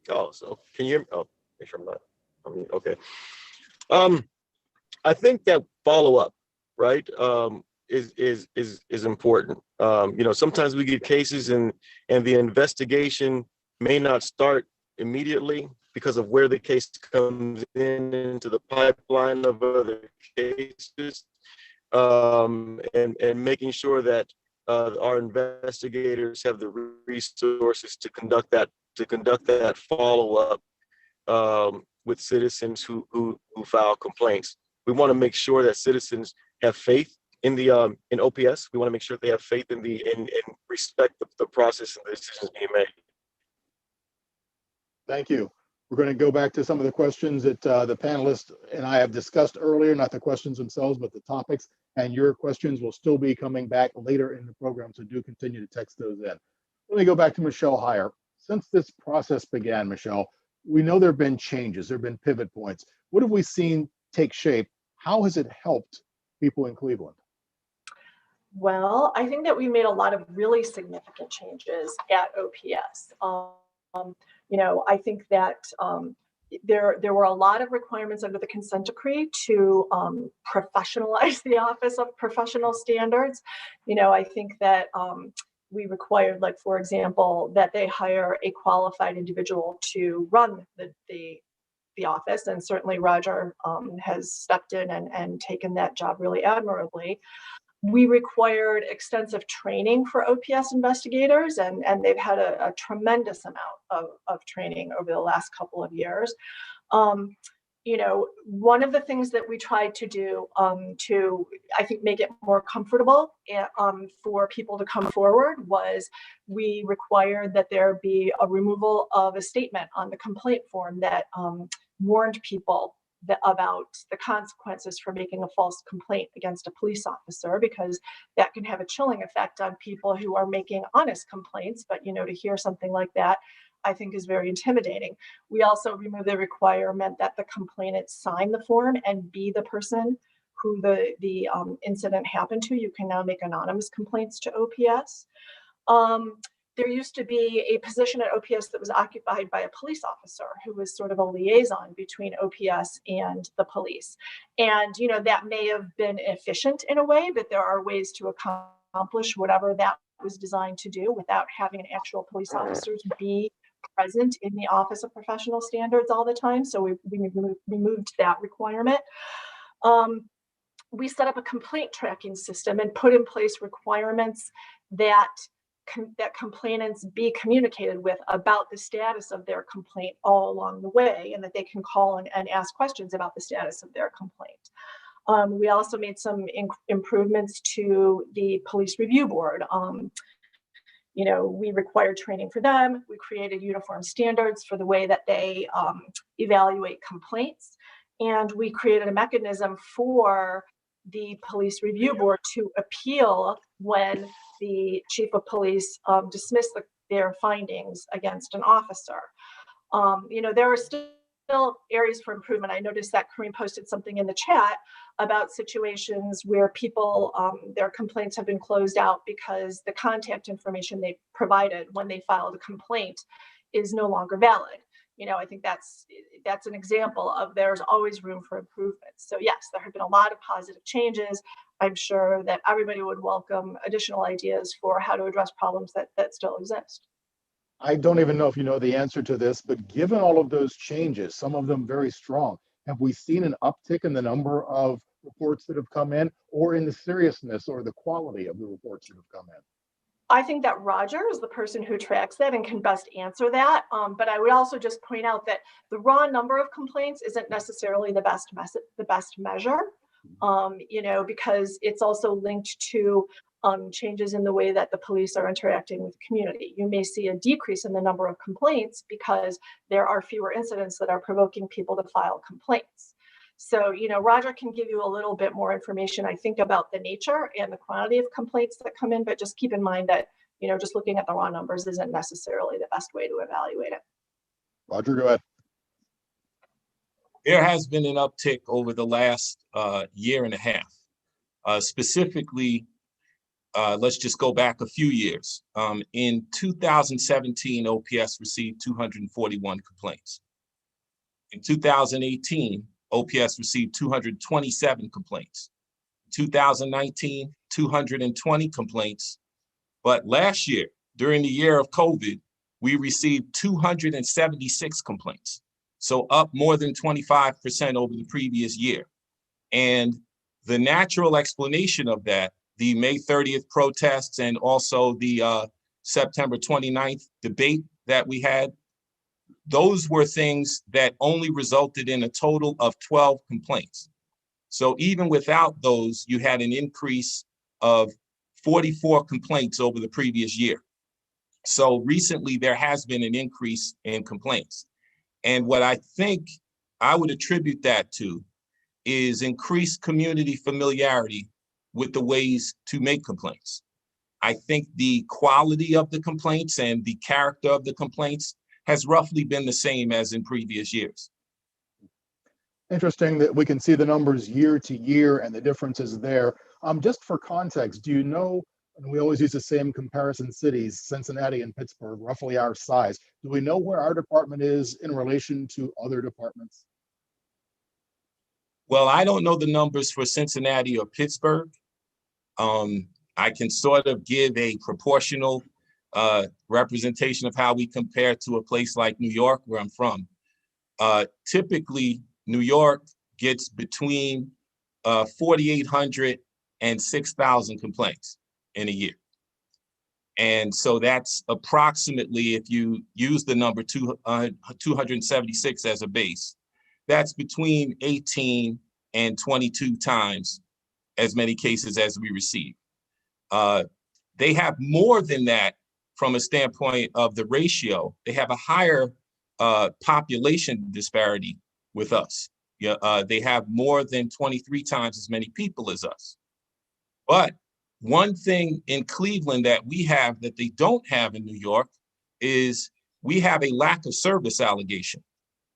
Oh, so can you hear me? Oh, make sure I'm not. I mean, okay. I think that follow-up, right, is important. You know, sometimes we get cases and the investigation may not start immediately because of where the case comes into the pipeline of other cases, and making sure that our investigators have the resources to conduct that follow-up with citizens who file complaints. We want to make sure that citizens have faith in the in OPS. We want to make sure they have faith in respect the process and the decisions being made. Thank you. We're going to go back to some of the questions that the panelists and I have discussed earlier, not the questions themselves, but the topics. And your questions will still be coming back later in the program, so do continue to text those in. Let me go back to Michelle Heyer. Since this process began, Michelle, we know there have been changes, there have been pivot points. What have we seen take shape? How has it helped people in Cleveland? Well, I think that we made a lot of really significant changes at OPS. You know, I think that there were a lot of requirements under the consent decree to professionalize the Office of Professional Standards. You know, I think that we required, like, for example, that they hire a qualified individual to run the office, and certainly Roger has stepped in and taken that job really admirably. We required extensive training for OPS investigators, and they've had a tremendous amount of training over the last couple of years. You know, one of the things that we tried to do to, I think, make it more comfortable for people to come forward was we required that there be a removal of a statement on the complaint form that warned people about the consequences for making a false complaint against a police officer, because that can have a chilling effect on people who are making honest complaints. But, you know, to hear something like that, I think, is very intimidating. We also removed the requirement that the complainant sign the form and be the person who the incident happened to. You can now make anonymous complaints to OPS. There used to be a position at OPS that was occupied by a police officer who was sort of a liaison between OPS and the police. And, you know, that may have been efficient in a way, but there are ways to accomplish whatever that was designed to do without having an actual police officer to be present in the Office of Professional Standards all the time. So we removed that requirement. We set up a complaint tracking system and put in place requirements that complainants be communicated with about the status of their complaint all along the way, and that they can call and ask questions about the status of their complaint. We also made some improvements to the Police Review Board. You know, we required training for them. We created uniform standards for the way that they evaluate complaints. And we created a mechanism for the Police Review Board to appeal when the chief of police dismissed their findings against an officer. You know, there are still areas for improvement. I noticed that Kareem posted something in the chat about situations where people, their complaints have been closed out because the contact information they provided when they filed a complaint is no longer valid. You know, I think that's an example of there's always room for improvement. So yes, there have been a lot of positive changes. I'm sure that everybody would welcome additional ideas for how to address problems that still exist. I don't even know if you know the answer to this, but given all of those changes, some of them very strong, Have we seen an uptick in the number of reports that have come in, or in the seriousness or the quality of the reports that have come in? I think that Roger is the person who tracks that and can best answer that. But I would also just point out that the raw number of complaints isn't necessarily the best measure, because it's also linked to changes in the way that the police are interacting with the community. You may see a decrease in the number of complaints because there are fewer incidents that are provoking people to file complaints. So, Roger can give you a little bit more information, I think, about the nature and the quantity of complaints that come in, but just keep in mind that, just looking at the raw numbers isn't necessarily the best way to evaluate it. Roger, go ahead. There has been an uptick over the last year and a half. Specifically, let's just go back a few years. In 2017, OPS received 241 complaints. In 2018, OPS received 227 complaints. 2019, 220 complaints. But last year, during the year of COVID, we received 276 complaints. So up more than 25% over the previous year. And the natural explanation of that, the May 30th protests and also the September 29th debate that we had, those were things that only resulted in a total of 12 complaints. So even without those, you had an increase of 44 complaints over the previous year. So recently there has been an increase in complaints. And what I think I would attribute that to is increased community familiarity with the ways to make complaints. I think the quality of the complaints and the character of the complaints has roughly been the same as in previous years. Interesting that we can see the numbers year to year and the differences there. Just for context, do you know, and we always use the same comparison cities, Cincinnati and Pittsburgh, roughly our size. Do we know where our department is in relation to other departments? Well, I don't know the numbers for Cincinnati or Pittsburgh. I can sort of give a proportional representation of how we compare to a place like New York, where I'm from. Typically, New York gets between 4,800 and 6,000 complaints in a year. And so that's approximately, if you use the number 276 as a base, that's between 18 and 22 times as many cases as we receive. They have more than that from a standpoint of the ratio. They have a higher population disparity with us. They have more than 23 times as many people as us. But one thing in Cleveland that we have that they don't have in New York is we have a lack of service allegation.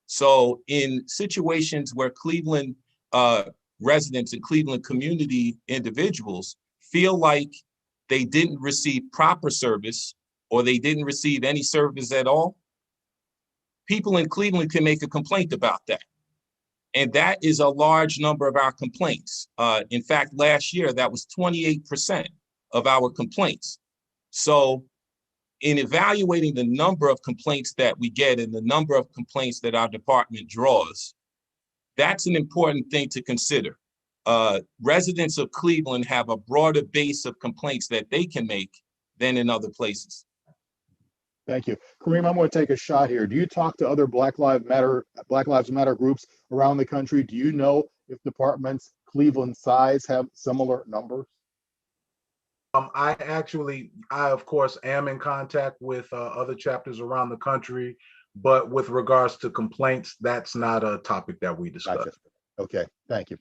So in situations where Cleveland residents and Cleveland community individuals feel like they didn't receive proper service or they didn't receive any service at all, people in Cleveland can make a complaint about that. And that is a large number of our complaints. In fact, last year, that was 28% of our complaints. So in evaluating the number of complaints that we get and the number of complaints that our department draws, that's an important thing to consider. Residents of Cleveland have a broader base of complaints that they can make than in other places. Thank you. Kareem, I'm going to take a shot here. Do you talk to other Black Lives Matter groups around the country? Do you know if departments Cleveland size have similar numbers? I of course am in contact with other chapters around the country, but with regards to complaints, that's not a topic that we discuss. Gotcha. Okay, thank you.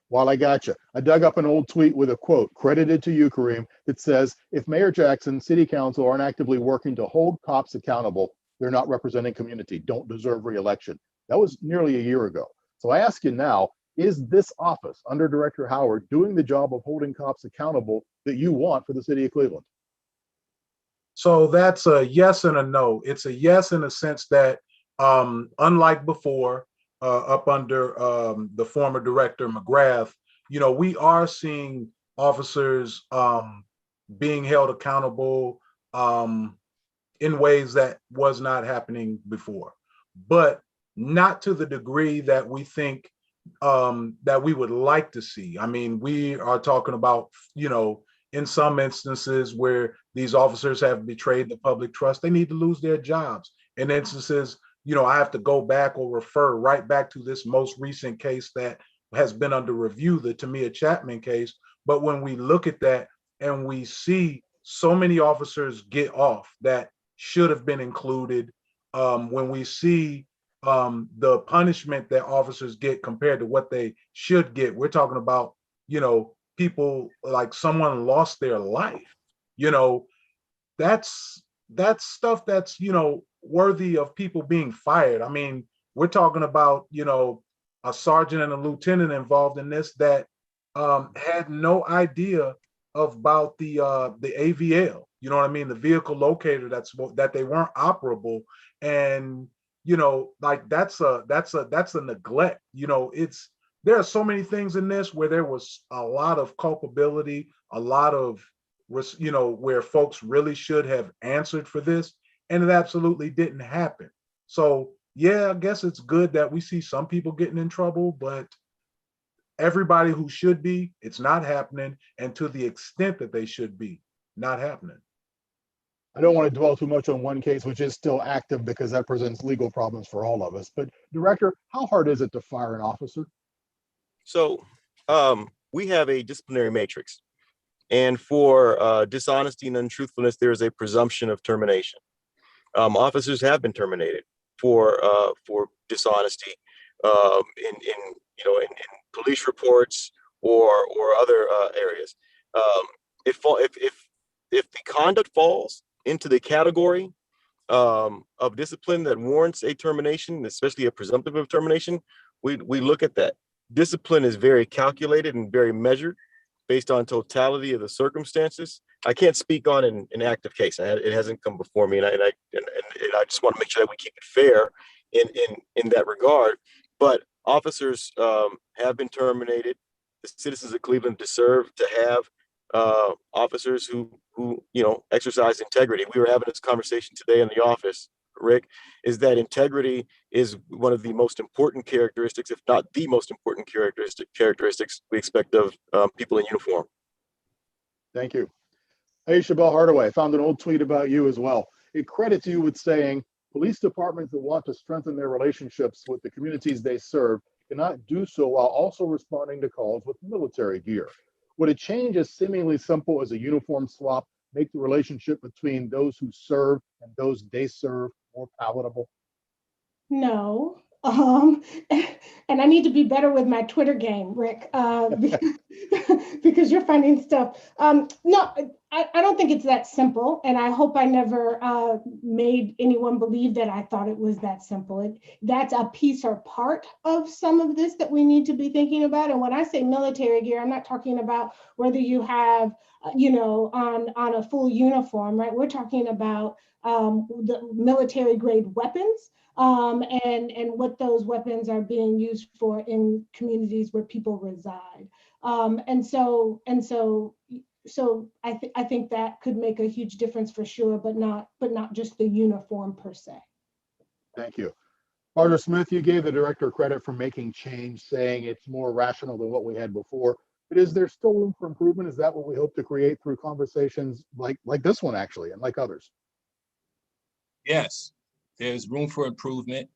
While I got you, I dug up an old tweet with a quote credited to you, Kareem, that says, if Mayor Jackson, City Council aren't actively working to hold cops accountable, they're not representing community, don't deserve re-election. That was nearly a year ago. So I ask you now, is this office under Director Howard doing the job of holding cops accountable that you want for the city of Cleveland? So that's a yes and a no. It's a yes in the sense that unlike before, up under the former director McGrath, we are seeing officers being held accountable in ways that was not happening before, but not to the degree that we think that we would like to see. I mean, we are talking about, in some instances where these officers have betrayed the public trust, they need to lose their jobs. In instances, I have to go back or refer right back to this most recent case that has been under review, the Tamia Chapman case. But when we look at that and we see so many officers get off that should have been included, when we see the punishment that officers get compared to what they should get, we're talking about, people like someone lost their life. That's stuff that's, worthy of people being fired. I mean, we're talking about, a sergeant and a lieutenant involved in this that had no idea about the AVL, you know what I mean? The vehicle locator that they weren't operable. And, like that's a neglect. There are so many things in this where there was a lot of culpability, a lot of, where folks really should have answered for this, and it absolutely didn't happen. So yeah, I guess it's good that we see some people getting in trouble, but everybody who should be, it's not happening, and to the extent that they should be, not happening. I don't want to dwell too much on one case, which is still active because that presents legal problems for all of us. But Director, how hard is it to fire an officer? So we have a disciplinary matrix, and for dishonesty and untruthfulness, there is a presumption of termination. Officers have been terminated for dishonesty in police reports or other areas. If the conduct falls into the category of discipline that warrants a termination, especially a presumptive of termination, we look at that. Discipline is very calculated and very measured based on totality of the circumstances. I can't speak on an active case. It hasn't come before me, and I just want to make sure that we keep it fair in that regard. But officers have been terminated. The citizens of Cleveland deserve to have officers who exercise integrity. We were having this conversation today in the office, Rick, is that integrity is one of the most important characteristics, if not the most important characteristics we expect of people in uniform. Thank you. Ayesha Hardaway, I found an old tweet about you as well. It credits you with saying, police departments that want to strengthen their relationships with the communities they serve cannot do so while also responding to calls with military gear. Would a change as seemingly simple as a uniform swap make the relationship between those who serve and those they serve more palatable? No. And I need to be better with my Twitter game, Rick, because you're finding stuff. No, I don't think it's that simple. And I hope I never made anyone believe that I thought it was that simple. That's a piece or part of some of this that we need to be thinking about. And when I say military gear, I'm not talking about whether you have, on a full uniform, right? We're talking about the military grade weapons. And what those weapons are being used for in communities where people reside. So I think that could make a huge difference for sure, but not just the uniform per se. Thank you. Barbara Smith, you gave the director credit for making change, saying it's more rational than what we had before. But is there still room for improvement? Is that what we hope to create through conversations like this one, actually, and like others? Yes. There's room for improvement.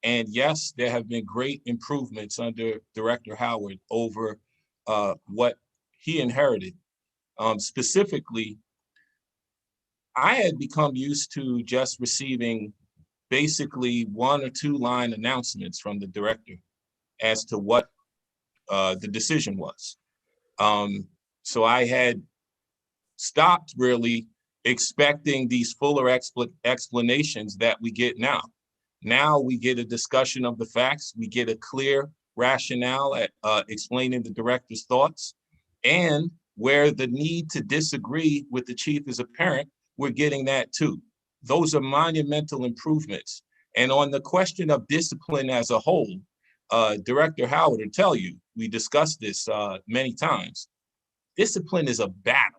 And yes, there have been great improvements under Director Howard over what he inherited. Specifically, I had become used to just receiving basically 1 or 2 line announcements from the director as to what the decision was. So I had stopped really expecting these fuller explanations that we get now. Now we get a discussion of the facts. We get a clear rationale at explaining the director's thoughts. And where the need to disagree with the chief is apparent, we're getting that too. Those are monumental improvements. And on the question of discipline as a whole, Director Howard will tell you, we discussed this many times. Discipline is a battle.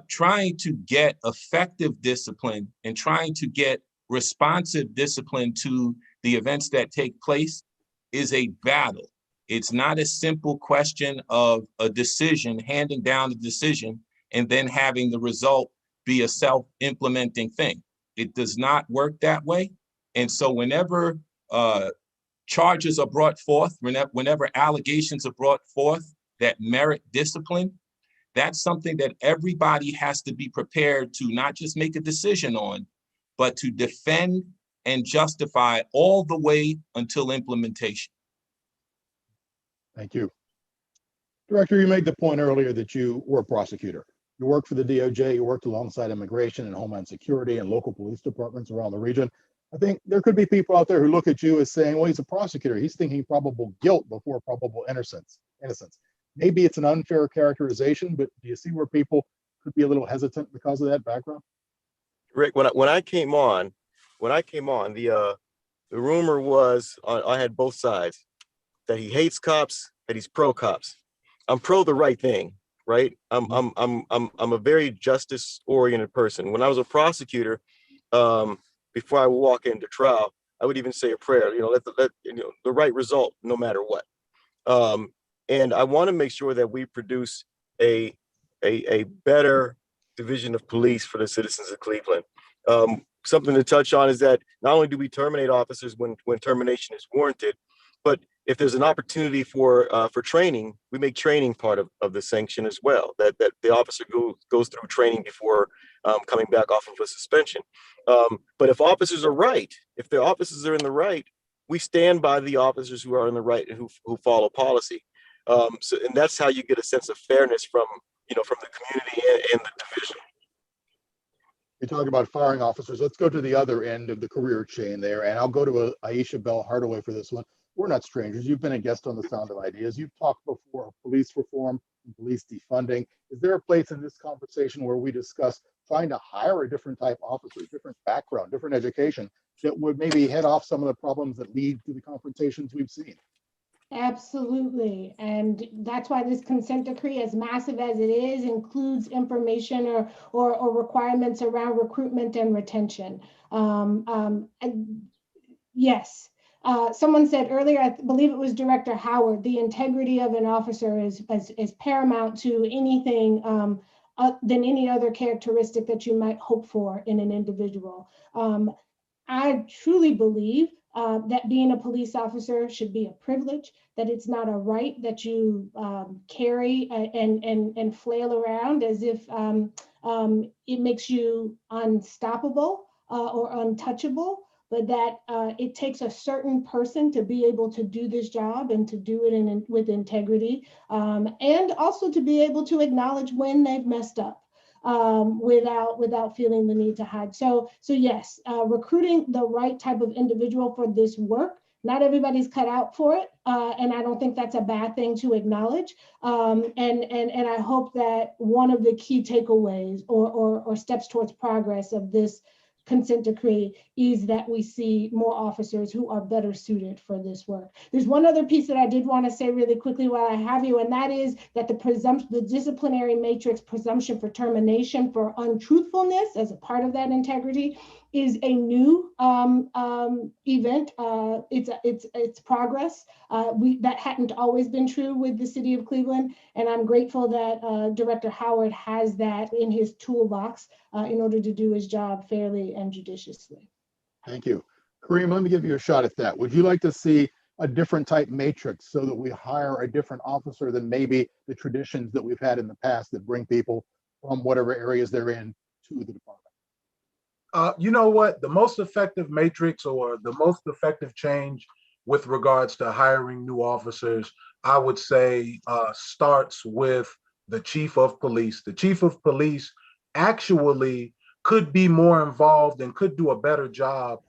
Trying to get effective discipline and trying to get responsive discipline to the events that take place is a battle. It's not a simple question of a decision, handing down a decision, and then having the result be a self-implementing thing. It does not work that way. And so whenever charges are brought forth, whenever allegations are brought forth that merit discipline, that's something that everybody has to be prepared to not just make a decision on, but to defend and justify all the way until implementation. Thank you. Director, you made the point earlier that you were a prosecutor. You worked for the DOJ, you worked alongside immigration and Homeland Security and local police departments around the region. I think there could be people out there who look at you as saying, well, he's a prosecutor. He's thinking probable guilt before probable innocence. Maybe it's an unfair characterization, but do you see where people could be a little hesitant because of that background? Rick, when I came on, the rumor was I had both sides, that he hates cops, that he's pro cops. I'm pro the right thing, right? I'm a very justice oriented person. When I was a prosecutor, before I would walk into trial, I would even say a prayer, let the right result no matter what. And I want to make sure that we produce a better division of police for the citizens of Cleveland. Something to touch on is that not only do we terminate officers when termination is warranted, but if there's an opportunity for training, we make training part of the sanction as well, that the officer goes through training before coming back off of a suspension. But if officers are right, if the officers are in the right, we stand by the officers who are in the right and who follow policy. And that's how you get a sense of fairness from the community and the division. You talk about firing officers. Let's go to the other end of the career chain there, and I'll go to Ayesha Bell Hardaway for this one. We're not strangers. You've been a guest on the Sound of Ideas. You've talked before of police reform and police defunding. Is there a place in this conversation where we discuss trying to hire a different type of officer, different background, different education that would maybe head off some of the problems that lead to the confrontations we've seen? Absolutely. And that's why this consent decree, as massive as it is, includes information or requirements around recruitment and retention. Yes. Someone said earlier, I believe it was Director Howard, the integrity of an officer is paramount to anything than any other characteristic that you might hope for in an individual. I truly believe that being a police officer should be a privilege, that it's not a right that you carry and flail around as if it makes you unstoppable or untouchable, but that it takes a certain person to be able to do this job and to do it with integrity, and also to be able to acknowledge when they've messed up. Without feeling the need to hide. So yes, recruiting the right type of individual for this work. Not everybody's cut out for it, and I don't think that's a bad thing to acknowledge. And I hope that one of the key takeaways or steps towards progress of this consent decree is that we see more officers who are better suited for this work. There's one other piece that I did want to say really quickly while I have you, and that is that the disciplinary matrix presumption for termination for untruthfulness as a part of that integrity is a new event. It's progress. That hadn't always been true with the city of Cleveland, and I'm grateful that Director Howard has that in his toolbox in order to do his job fairly and judiciously. Thank you. Kareem, let me give you a shot at that. Would you like to see a different type matrix so that we hire a different officer than maybe the traditions that we've had in the past that bring people from whatever areas they're in to the department? You know what? The most effective matrix or the most effective change with regards to hiring new officers, I would say starts with the chief of police. The chief of police actually could be more involved and could do a better job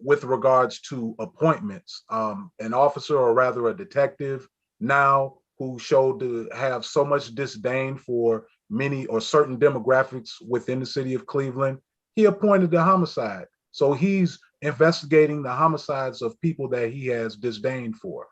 with regards to appointments. An officer, or rather a detective now, who showed to have so much disdain for many or certain demographics within the city of Cleveland, he appointed the homicide. So he's investigating the homicides of people that he has disdain for.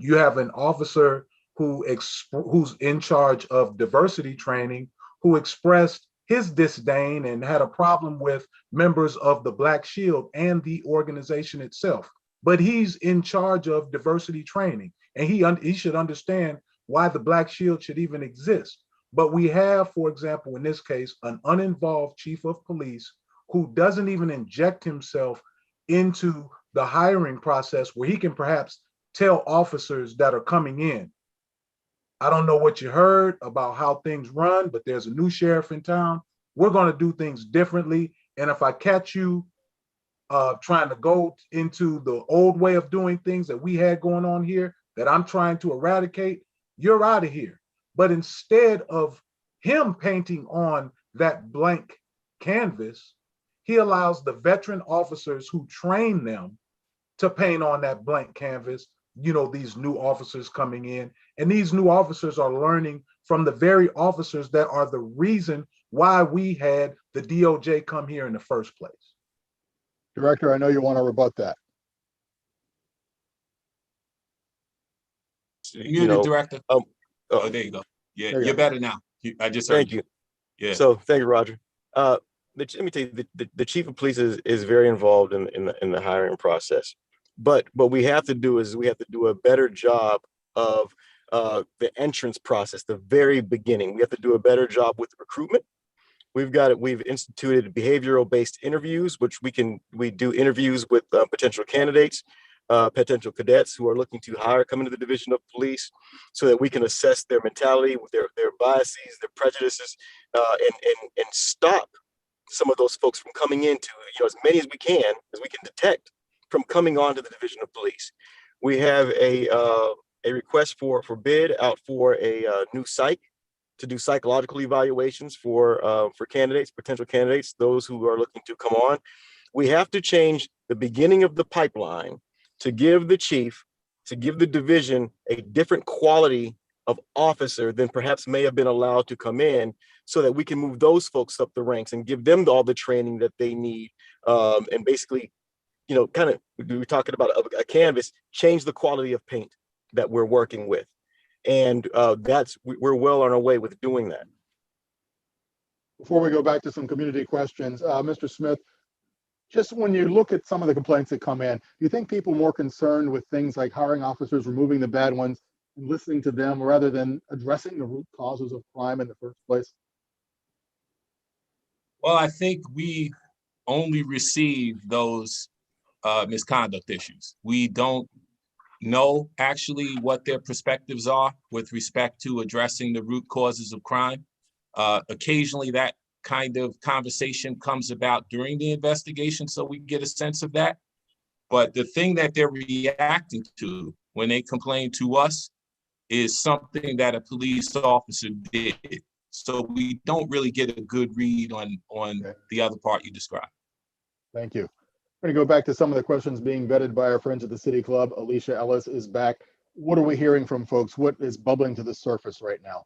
You have an officer who's in charge of diversity training, who expressed his disdain and had a problem with members of the Black Shield and the organization itself. but he's in charge of diversity training, and he should understand why the Black Shield should even exist. But we have, for example, in this case, an uninvolved chief of police who doesn't even inject himself into the hiring process where he can perhaps tell officers that are coming in, I don't know what you heard about how things run, but there's a new sheriff in town. We're going to do things differently. And if I catch you trying to go into the old way of doing things that we had going on here, that I'm trying to eradicate, you're out of here. But instead of him painting on that blank canvas, he allows the veteran officers who train them to paint on that blank canvas, these new officers coming in. And these new officers are learning from the very officers that are the reason why we had the DOJ come here in the first place. Director, I know you want to rebut that. You're the director. Oh, there you go. Yeah, you're better now. I just heard you. Yeah. So thank you, Roger. Let me tell you, the chief of police is very involved in the hiring process. But what we have to do is we have to do a better job of the entrance process, the very beginning. We have to do a better job with recruitment. We've instituted behavioral-based interviews, which we do interviews with potential candidates, potential cadets who are looking to come into the Division of Police, so that we can assess their mentality, their biases, their prejudices, and stop some of those folks from coming into, as many as we can detect, from coming on to the Division of Police. We have a request for bid out for a new psych to do psychological evaluations for candidates, potential candidates, those who are looking to come on. We have to change the beginning of the pipeline to give the chief, to give the division a different quality of officer than perhaps may have been allowed to come in, so that we can move those folks up the ranks and give them all the training that they need, and basically, kind of, we're talking about a canvas, change the quality of paint that we're working with. And we're well on our way with doing that. Before we go back to some community questions, Mr. Smith, just when you look at some of the complaints that come in, do you think people are more concerned with things like hiring officers, removing the bad ones, and listening to them rather than addressing the root causes of crime in the first place? Well, I think we only receive those misconduct issues. We don't know actually what their perspectives are with respect to addressing the root causes of crime. Occasionally that kind of conversation comes about during the investigation, so we get a sense of that. But the thing that they're reacting to when they complain to us is something that a police officer did. So we don't really get a good read on the other part you described. Thank you. We're going to go back to some of the questions being vetted by our friends at the City Club. Ayesha Ellis is back. What are we hearing from folks? What is bubbling to the surface right now?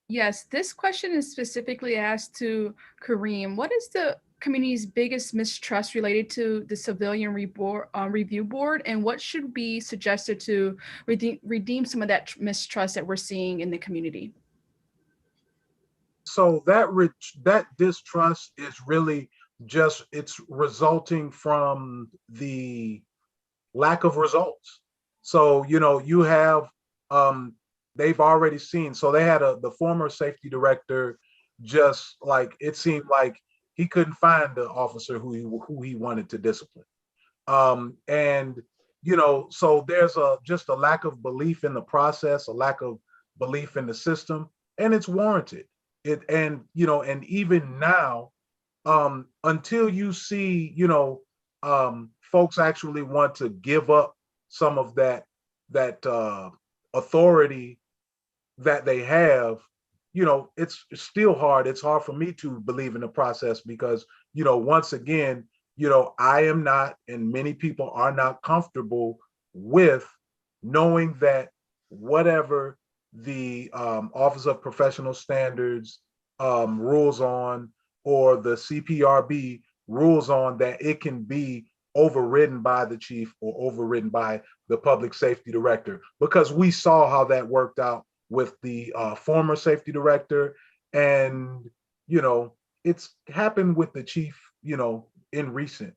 Yes, this question is specifically asked to Kareem. What is the community's biggest mistrust related to the Civilian Review Board, and what should be suggested to redeem some of that mistrust that we're seeing in the community? So that distrust is really just, it's resulting from the lack of results. So, you have, they've already seen, so they had the former safety director, just like, it seemed like he couldn't find the officer who he wanted to discipline. And, so there's just a lack of belief in the process, a lack of belief in the system, and it's warranted. And even now, until you see, folks actually want to give up some of that authority that they have, it's still hard. It's hard for me to believe in the process because, once again, I am not, and many people are not comfortable with knowing that whatever the Office of Professional Standards rules on, or the CPRB rules on, that it can be overridden by the chief or overridden by the public safety director, because we saw how that worked out with the former safety director. And, it's happened with the chief, in recent.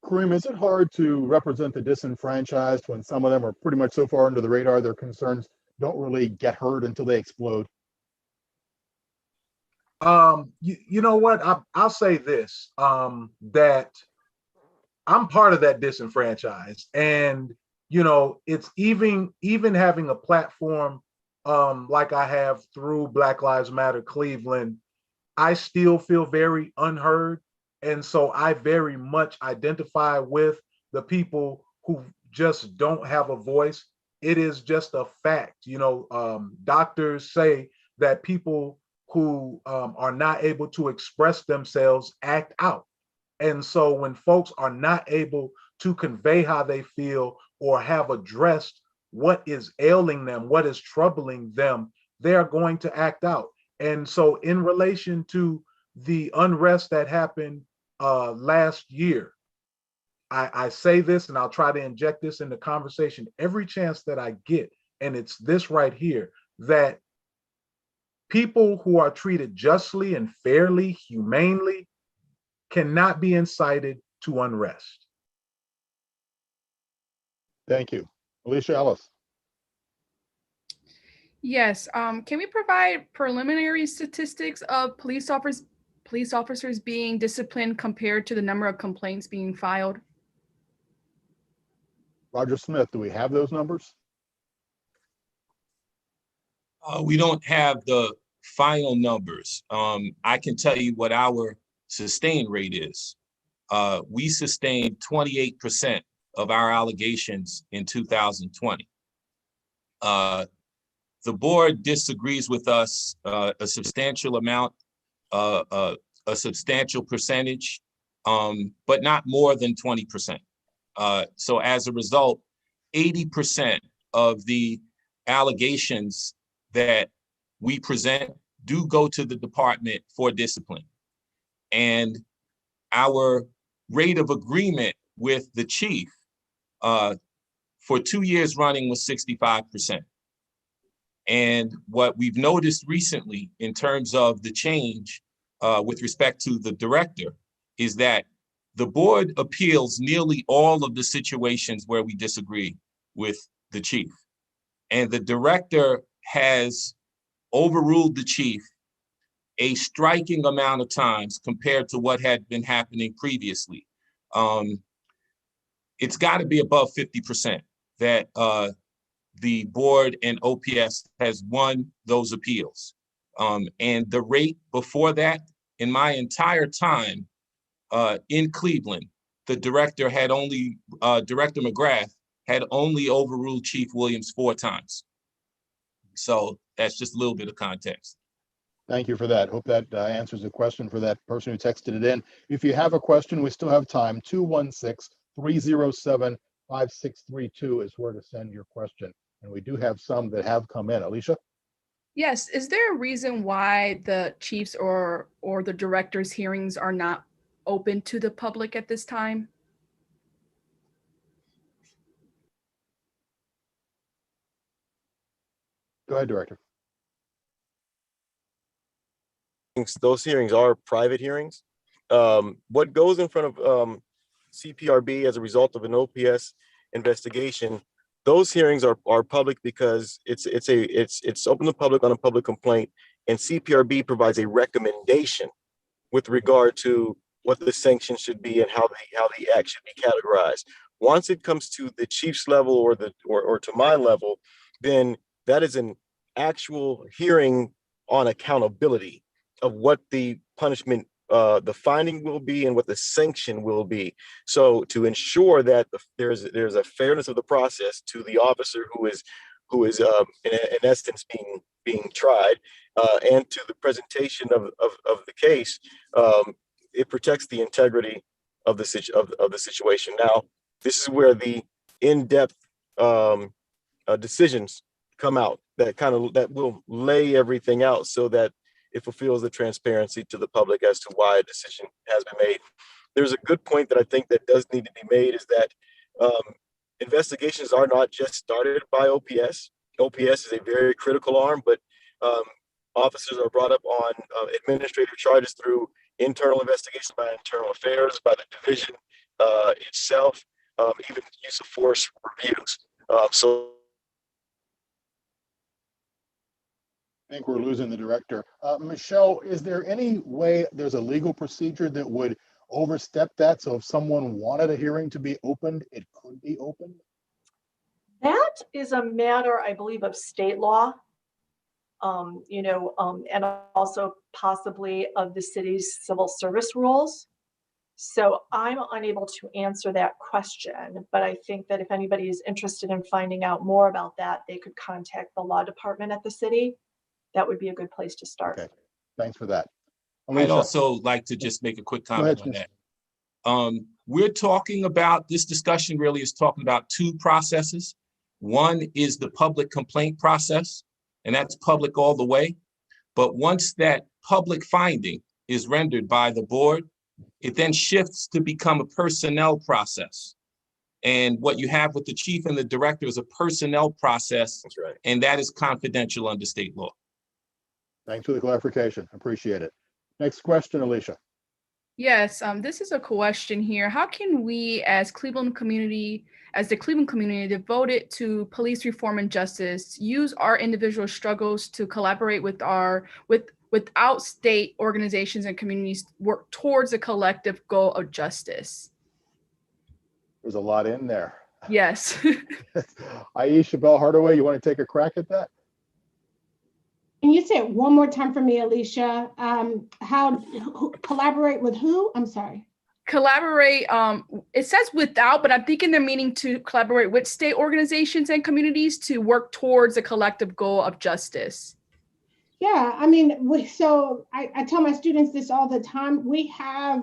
Kareem, is it hard to represent the disenfranchised when some of them are pretty much so far under the radar, their concerns don't really get heard until they explode? You know what? I'll say this, that I'm part of that disenfranchised, and it's even having a platform like I have through Black Lives Matter Cleveland, I still feel very unheard. And so I very much identify with the people who just don't have a voice. It is just a fact. Doctors say that people who are not able to express themselves act out. And so when folks are not able to convey how they feel or have addressed what is ailing them, what is troubling them, they are going to act out. And so in relation to the unrest that happened last year, I say this, and I'll try to inject this in the conversation every chance that I get, and it's this right here, that people who are treated justly and fairly, humanely, cannot be incited to unrest. Thank you. Alicia Ellis. Yes. Can we provide preliminary statistics of police officers being disciplined compared to the number of complaints being filed? Roger Smith, do we have those numbers? We don't have the final numbers. I can tell you what our sustain rate is. We sustained 28% of our allegations in 2020. The board disagrees with us a substantial amount, a substantial percentage, but not more than 20%. So as a result, 80% of the allegations that we present do go to the department for discipline. And our rate of agreement with the chief for 2 years running was 65%. And what we've noticed recently in terms of the change with respect to the director is that the board appeals nearly all of the situations where we disagree with the chief. And the director has overruled the chief a striking amount of times compared to what had been happening previously. It's got to be above 50% that the board and OPS has won those appeals. And the rate before that, in my entire time in Cleveland, the director had only, Director McGrath had only overruled Chief Williams 4 times. So that's just a little bit of context. Thank you for that. Hope that answers the question for that person who texted it in. If you have a question, we still have time. 216-307-5632 is where to send your question. And we do have some that have come in. Alicia? Yes. Is there a reason why the chief's or the director's hearings are not open to the public at this time? Go ahead, Director. Those hearings are private hearings. What goes in front of CPRB as a result of an OPS investigation, those hearings are public because it's open to the public on a public complaint, and CPRB provides a recommendation with regard to what the sanction should be and how the act should be categorized. Once it comes to the chief's level or to my level, then that is an actual hearing on accountability of what the punishment, the finding will be and what the sanction will be. So to ensure that there's a fairness of the process to the officer who is in essence being tried, and to the presentation of the case, it protects the integrity of the situation. Now, this is where the in-depth decisions come out that will lay everything out so that it fulfills the transparency to the public as to why a decision has been made. There's a good point that I think that does need to be made is that investigations are not just started by OPS. OPS is a very critical arm, but officers are brought up on administrative charges through internal investigation by internal affairs, by the division, itself, even use of force reviews. So I think we're losing the director. Michelle, is there any way there's a legal procedure that would overstep that? So if someone wanted a hearing to be opened, it could be opened? That is a matter, I believe, of state law, and also possibly of the city's civil service rules. So I'm unable to answer that question, but I think that if anybody is interested in finding out more about that, they could contact the law department at the city. That would be a good place to start. Okay, thanks for that. I'd Ayesha. also like to just make a quick comment on Smith. that. We're talking about, this discussion really is talking about two processes. One is the public complaint process, and that's public all the way. But once that public finding is rendered by the board, it then shifts to become a personnel process. And what you have with the chief and the director is a personnel process. that's right. And that is confidential under state law. Thanks for the clarification. Appreciate it. Next question, Ayesha. Yes, this is a question here. How can we as the Cleveland community devoted to police reform and justice, use our individual struggles to collaborate without state organizations and communities work towards a collective goal of justice? There's a lot in there. Yes. Ayesha Bell Hardaway, you want to take a crack at that? Can you say it one more time for me, Ayesha? Collaborate with who? I'm sorry. Collaborate, it says without, but I'm thinking they're meaning to collaborate with state organizations and communities to work towards a collective goal of justice. Yeah, I mean, I tell my students this all the time. We have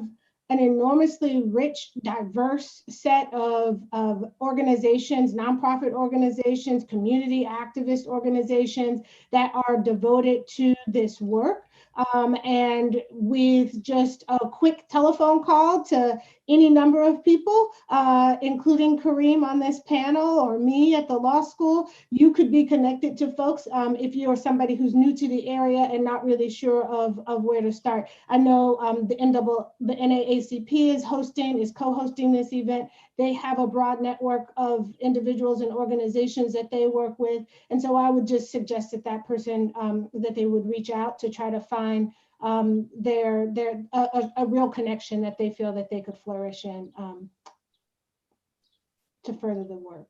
an enormously rich, diverse set of organizations, nonprofit organizations, community activist organizations that are devoted to this work. And with just a quick telephone call to any number of people, including Kareem on this panel or me at the law school, you could be connected to folks if you're somebody who's new to the area and not really sure of where to start. I know the NAACP is co-hosting this event. They have a broad network of individuals and organizations that they work with. And so I would just suggest that person, that they would reach out to try to find a real connection that they feel that they could flourish in to further the work.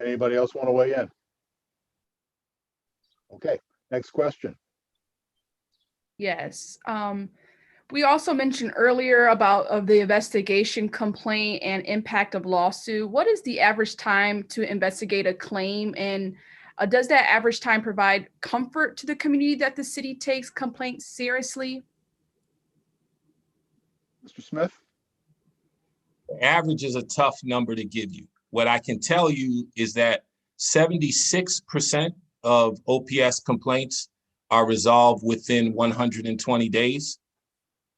Anybody else want to weigh in? Okay, next question. Yes. We also mentioned earlier about the investigation, complaint, and impact of lawsuit. What is the average time to investigate a claim, and does that average time provide comfort to the community that the city takes complaints seriously? Mr. Smith? Average is a tough number to give you. What I can tell you is that 76% of OPS complaints are resolved within 120 days.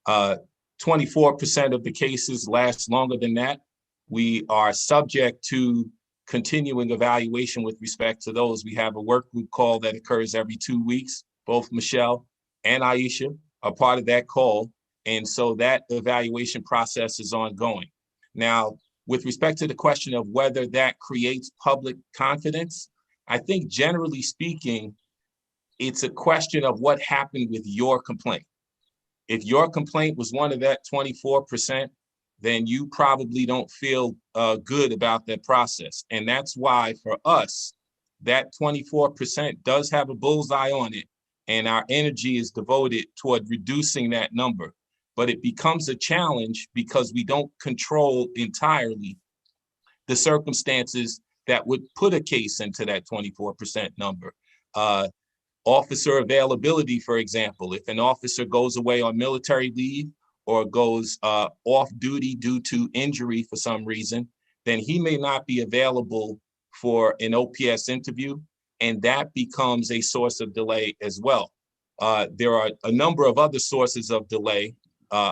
24% of the cases last longer than that. We are subject to continuing evaluation with respect to those. We have a work group call that occurs every 2 weeks. Both Michelle and Ayesha are part of that call. And so that evaluation process is ongoing. Now, with respect to the question of whether that creates public confidence, I think generally speaking, it's a question of what happened with your complaint. If your complaint was one of that 24%, then you probably don't feel good about that process. And that's why for us, that 24% does have a bullseye on it, and our energy is devoted toward reducing that number. But it becomes a challenge because we don't control entirely the circumstances that would put a case into that 24% number. Officer availability, for example, if an officer goes away on military leave or goes off duty due to injury for some reason, then he may not be available for an OPS interview, and that becomes a source of delay as well. There are a number of other sources of delay.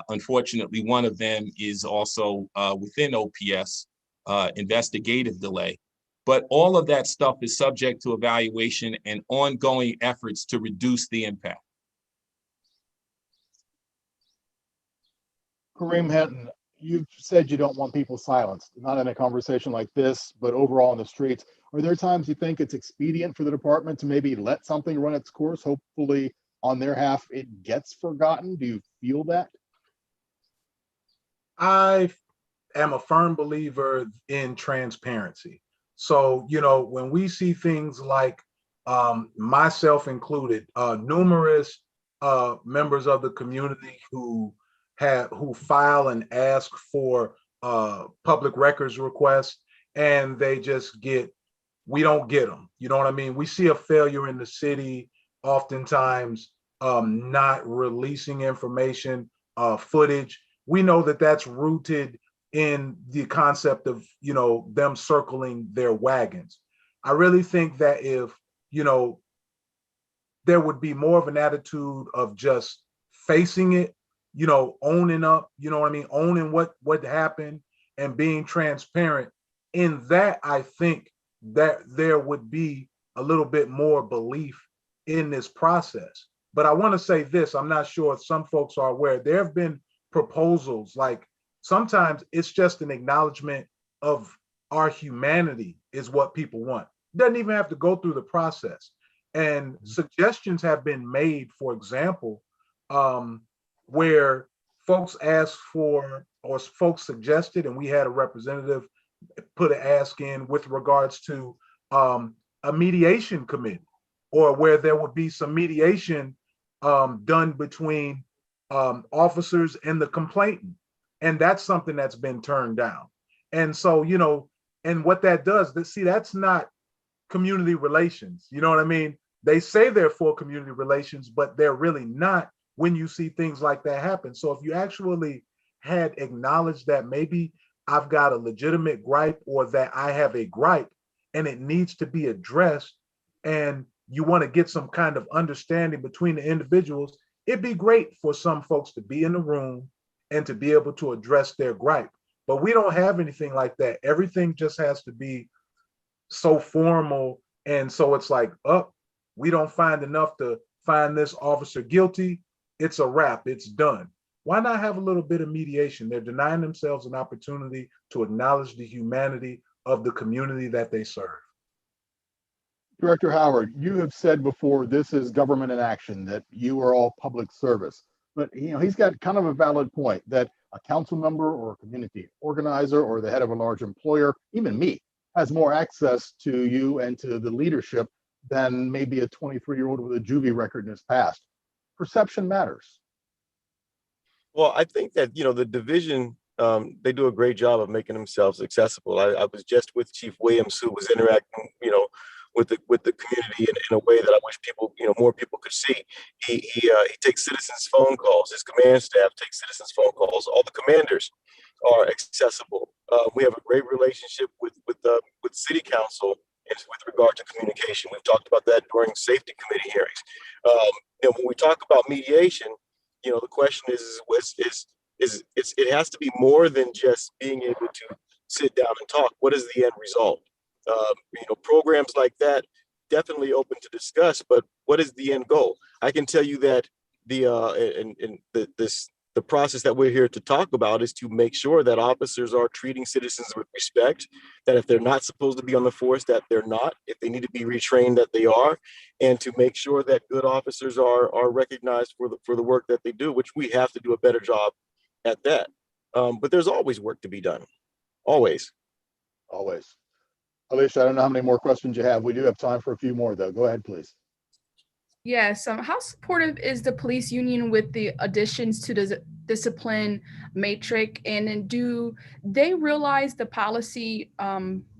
Unfortunately, one of them is also within OPS, investigative delay. But all of that stuff is subject to evaluation and ongoing efforts to reduce the impact. Kareem, Henton, You've said you don't want people silenced, not in a conversation like this, but overall in the streets. Are there times you think it's expedient for the department to maybe let something run its course? Hopefully on their half, it gets forgotten. Do you feel that? I am a firm believer in transparency. So, when we see things like myself included, numerous members of the community who file and ask for public records requests, and they just we don't get them. You know what I mean? We see a failure in the city, oftentimes not releasing information, footage. We know that that's rooted in the concept of, them circling their wagons. I really think that if, there would be more of an attitude of just facing it, owning up, owning what happened and being transparent. In that, I think that there would be a little bit more belief in this process. But I want to say this, I'm not sure if some folks are aware, there have been proposals, like sometimes it's just an acknowledgement of our humanity is what people want. It doesn't even have to go through the process. And suggestions have been made, for example, where folks asked for, or folks suggested, and we had a representative put an ask in with regards to a mediation committee, or where there would be some mediation done between officers and the complainant. And that's something that's been turned down. And so, and what that does, that's not community relations. You know what I mean? They say they're for community relations, but they're really not when you see things like that happen. So if you actually had acknowledged that maybe I've got a legitimate gripe, or that I have a gripe and it needs to be addressed, and you want to get some kind of understanding between the individuals, it'd be great for some folks to be in the room and to be able to address their gripe. But we don't have anything like that. Everything just has to be so formal. And so it's like, we don't find enough to find this officer guilty. It's a wrap, it's done. Why not have a little bit of mediation? They're denying themselves an opportunity to acknowledge the humanity of the community that they serve. Director Howard, you have said before, this is government in action, that you are all public service. But he's got kind of a valid point that a council member or a community organizer or the head of a large employer, even me, has more access to you and to the leadership than maybe a 23-year-old with a juvie record in his past. Perception matters. Well, I think that, the division, they do a great job of making themselves accessible. I was just with Chief Williams, who was interacting, with the community in a way that I wish people, more people could see. He takes citizens' phone calls. His command staff takes citizens' phone calls. All the commanders are accessible. We have a great relationship with City Council with regard to communication. We've talked about that during safety committee hearings. When we talk about mediation, the question is it has to be more than just being able to sit down and talk. What is the end result? Programs like that definitely open to discuss, but what is the end goal? I can tell you that the process that we're here to talk about is to make sure that officers are treating citizens with respect, that if they're not supposed to be on the force, that they're not, if they need to be retrained, that they are, and to make sure that good officers are recognized for the work that they do, which we have to do a better job at that. But there's always work to be done. Always. Ayesha, I don't know how many more questions you have. We do have time for a few more, though. Go ahead, please. Yes. How supportive is the police union with the additions to the discipline matrix? And do they realize the policy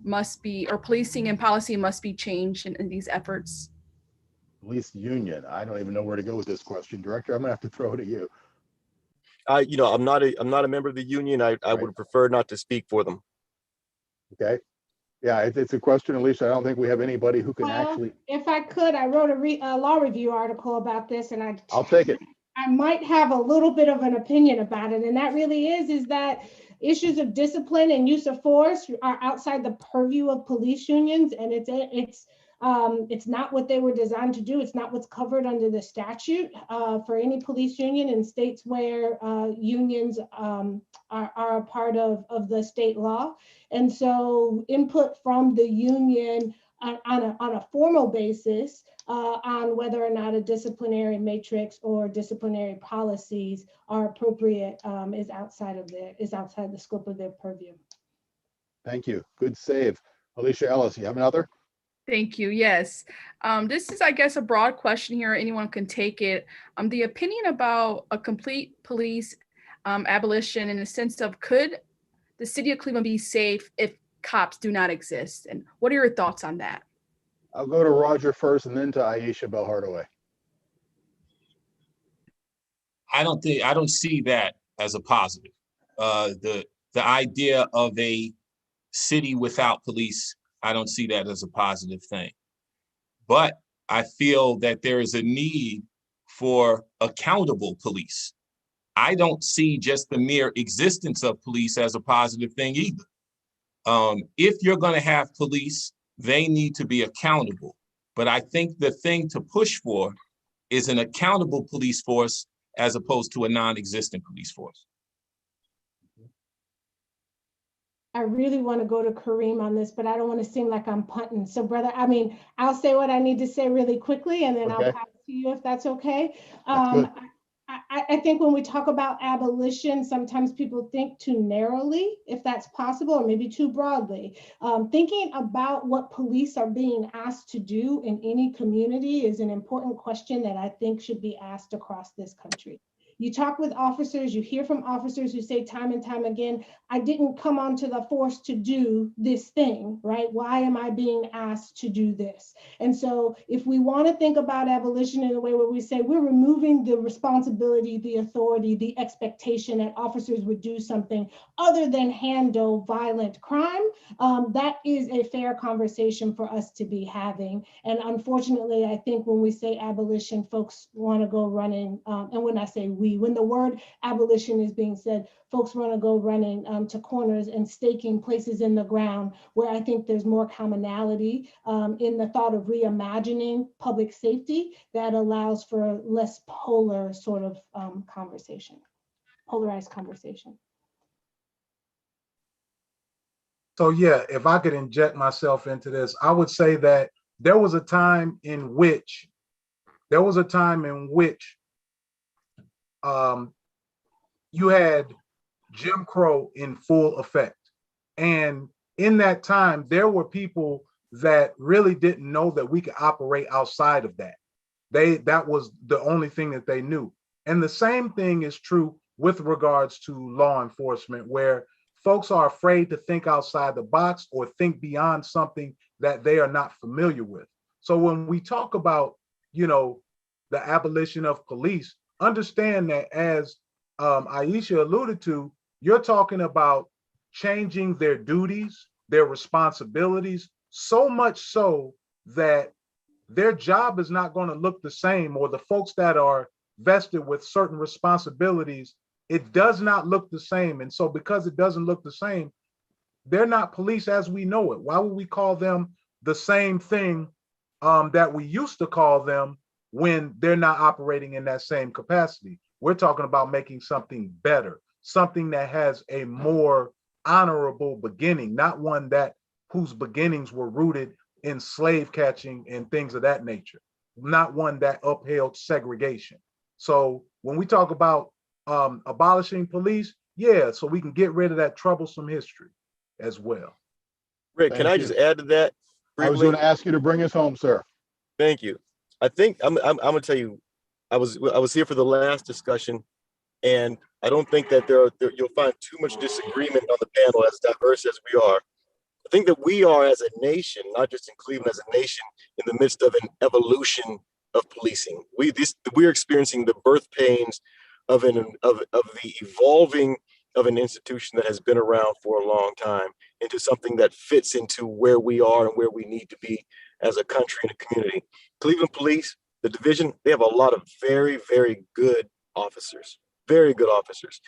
must be, or policing and policy must be changed in these efforts? Police union. I don't even know where to go with this question. Director, I'm gonna have to throw it at you. I'm not a member of the union. I would prefer not to speak for them. Okay. Yeah, it's a question, Ayesha. I don't think we have anybody who can actually. If I could, I wrote a law review article about this, and I'll take it. I might have a little bit of an opinion about it, and that really is that issues of discipline and use of force are outside the purview of police unions, and it's It's not what they were designed to do. It's not what's covered under the statute for any police union in states where unions are a part of the state law. And so input from the union on a formal basis on whether or not a disciplinary matrix or disciplinary policies are appropriate is outside the scope of their purview. Thank you. Good save. Alicia Ellis, you have another? Thank you. Yes. This is, I guess, a broad question here. Anyone can take it. The opinion about a complete police abolition in the sense of, could the city of Cleveland be safe if cops do not exist? And what are your thoughts on that? I'll go to Roger first and then to Ayesha Bell Hardaway. I don't see that as a positive. The idea of a city without police, I don't see that as a positive thing. But I feel that there is a need for accountable police. I don't see just the mere existence of police as a positive thing either. If you're going to have police, they need to be accountable. But I think the thing to push for is an accountable police force as opposed to a non-existent police force. I really want to go to Kareem on this, but I don't want to seem like I'm punting. So brother, I mean, I'll say what I need to say really quickly and then I'll pass to you if that's okay. I think when we talk about abolition, sometimes people think too narrowly, if that's possible, or maybe too broadly. Thinking about what police are being asked to do in any community is an important question that I think should be asked across this country. You talk with officers, you hear from officers who say time and time again, I didn't come onto the force to do this thing, right? Why am I being asked to do this? And so if we want to think about abolition in a way where we say we're removing the responsibility, the authority, the expectation that officers would do something other than handle violent crime, that is a fair conversation for us to be having. And unfortunately, I think when we say abolition, folks want to go running, and when I say when the word abolition is being said, folks want to go running to corners and staking places in the ground where I think there's more commonality in the thought of reimagining public safety that allows for less polar sort of conversation, polarized conversation. So yeah, if I could inject myself into this, I would say that there was a time in which you had Jim Crow in full effect. And in that time, there were people that really didn't know that we could operate outside of that. That was the only thing that they knew. And the same thing is true with regards to law enforcement, where folks are afraid to think outside the box or think beyond something that they are not familiar with. So when we talk about, the abolition of police, understand that as Ayesha alluded to, you're talking about changing their duties, their responsibilities, so much so that their job is not going to look the same, or the folks that are vested with certain responsibilities, it does not look the same. And so because it doesn't look the same, they're not police as we know it. Why would we call them the same thing that we used to call them when they're not operating in that same capacity? We're talking about making something better, something that has a more honorable beginning, not one whose beginnings were rooted in slave catching and things of that nature, not one that upheld segregation. So when we talk about abolishing police, yeah, so we can get rid of that troublesome history as well. Rick, can I just add to that briefly? I was going to ask you to bring us home, sir. Thank you. I think I'm going to tell you, I was here for the last discussion, and I don't think that you'll find too much disagreement on the panel, as diverse as we are. I think that we are, as a nation, not just in Cleveland, as a nation, in the midst of an evolution of policing. We're experiencing the birth pains of the evolving of an institution that has been around for a long time into something that fits into where we are and where we need to be as a country and a community. Cleveland Police, the division, they have a lot of very, very good officers, very good officers.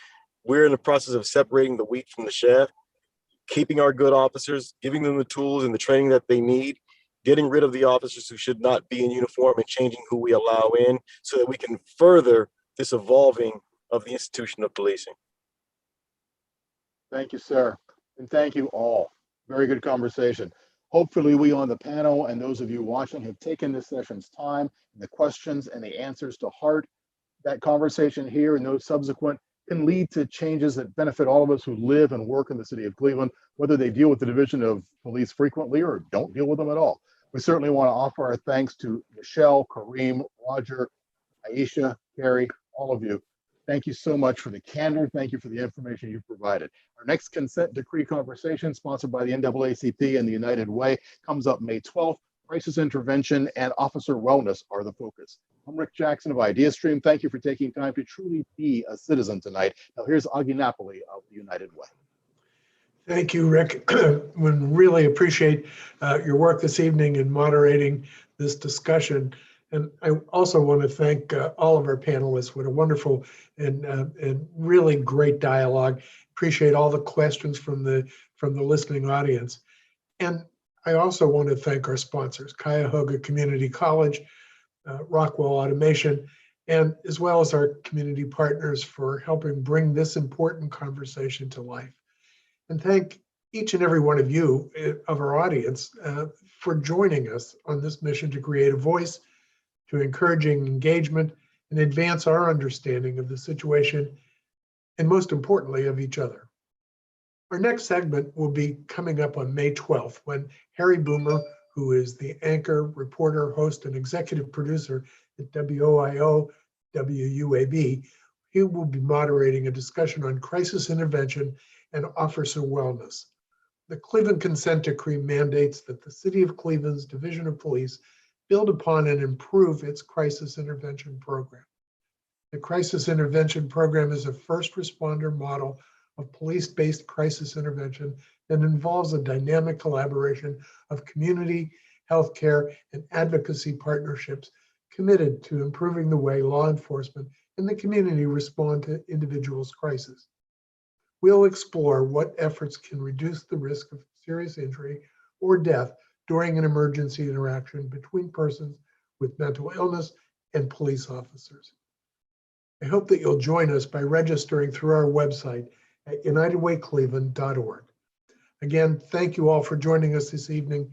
We're in the process of separating the wheat from the chaff, keeping our good officers, giving them the tools and the training that they need, getting rid of the officers who should not be in uniform and changing who we allow in so that we can further this evolving of the institution of policing. Thank you, sir. And thank you all. Very good conversation. Hopefully we on the panel and those of you watching have taken this session's time, the questions and the answers to heart. That conversation here and those subsequent can lead to changes that benefit all of us who live and work in the city of Cleveland, whether they deal with the division of police frequently or don't deal with them at all. We certainly want to offer our thanks to Michelle, Kareem, Roger, Ayesha, Karrie, all of you. Thank you so much for the candor. Thank you for the information you've provided. Our next consent decree conversation, sponsored by the NAACP and the United Way, comes up May 12th. Crisis intervention and officer wellness are the focus. I'm Rick Jackson of ideastream. Thank you for taking time to truly be a citizen tonight. Now here's Augie Napoli of the United Way. Thank you, Rick. We really appreciate your work this evening in moderating this discussion. And I also want to thank all of our panelists. What a wonderful and really great dialogue. Appreciate all the questions from the listening audience. And I also want to thank our sponsors, Cuyahoga Community College, Rockwell Automation, and as well as our community partners for helping bring this important conversation to life. And thank each and every one of you of our audience for joining us on this mission to create a voice, to encouraging engagement and advance our understanding of the situation, and most importantly, of each other. Our next segment will be coming up on May 12th when Harry Boomer, who is the anchor, reporter, host, and executive producer at WOIO WUAB, he will be moderating a discussion on crisis intervention and officer wellness. The Cleveland Consent Decree mandates that the City of Cleveland's Division of Police build upon and improve its crisis intervention program. The crisis intervention program is a first responder model of police-based crisis intervention that involves a dynamic collaboration of community, healthcare, and advocacy partnerships committed to improving the way law enforcement and the community respond to individuals' crises. We'll explore what efforts can reduce the risk of serious injury or death during an emergency interaction between persons with mental illness and police officers. I hope that you'll join us by registering through our website at unitedwaycleveland.org. Again, thank you all for joining us this evening,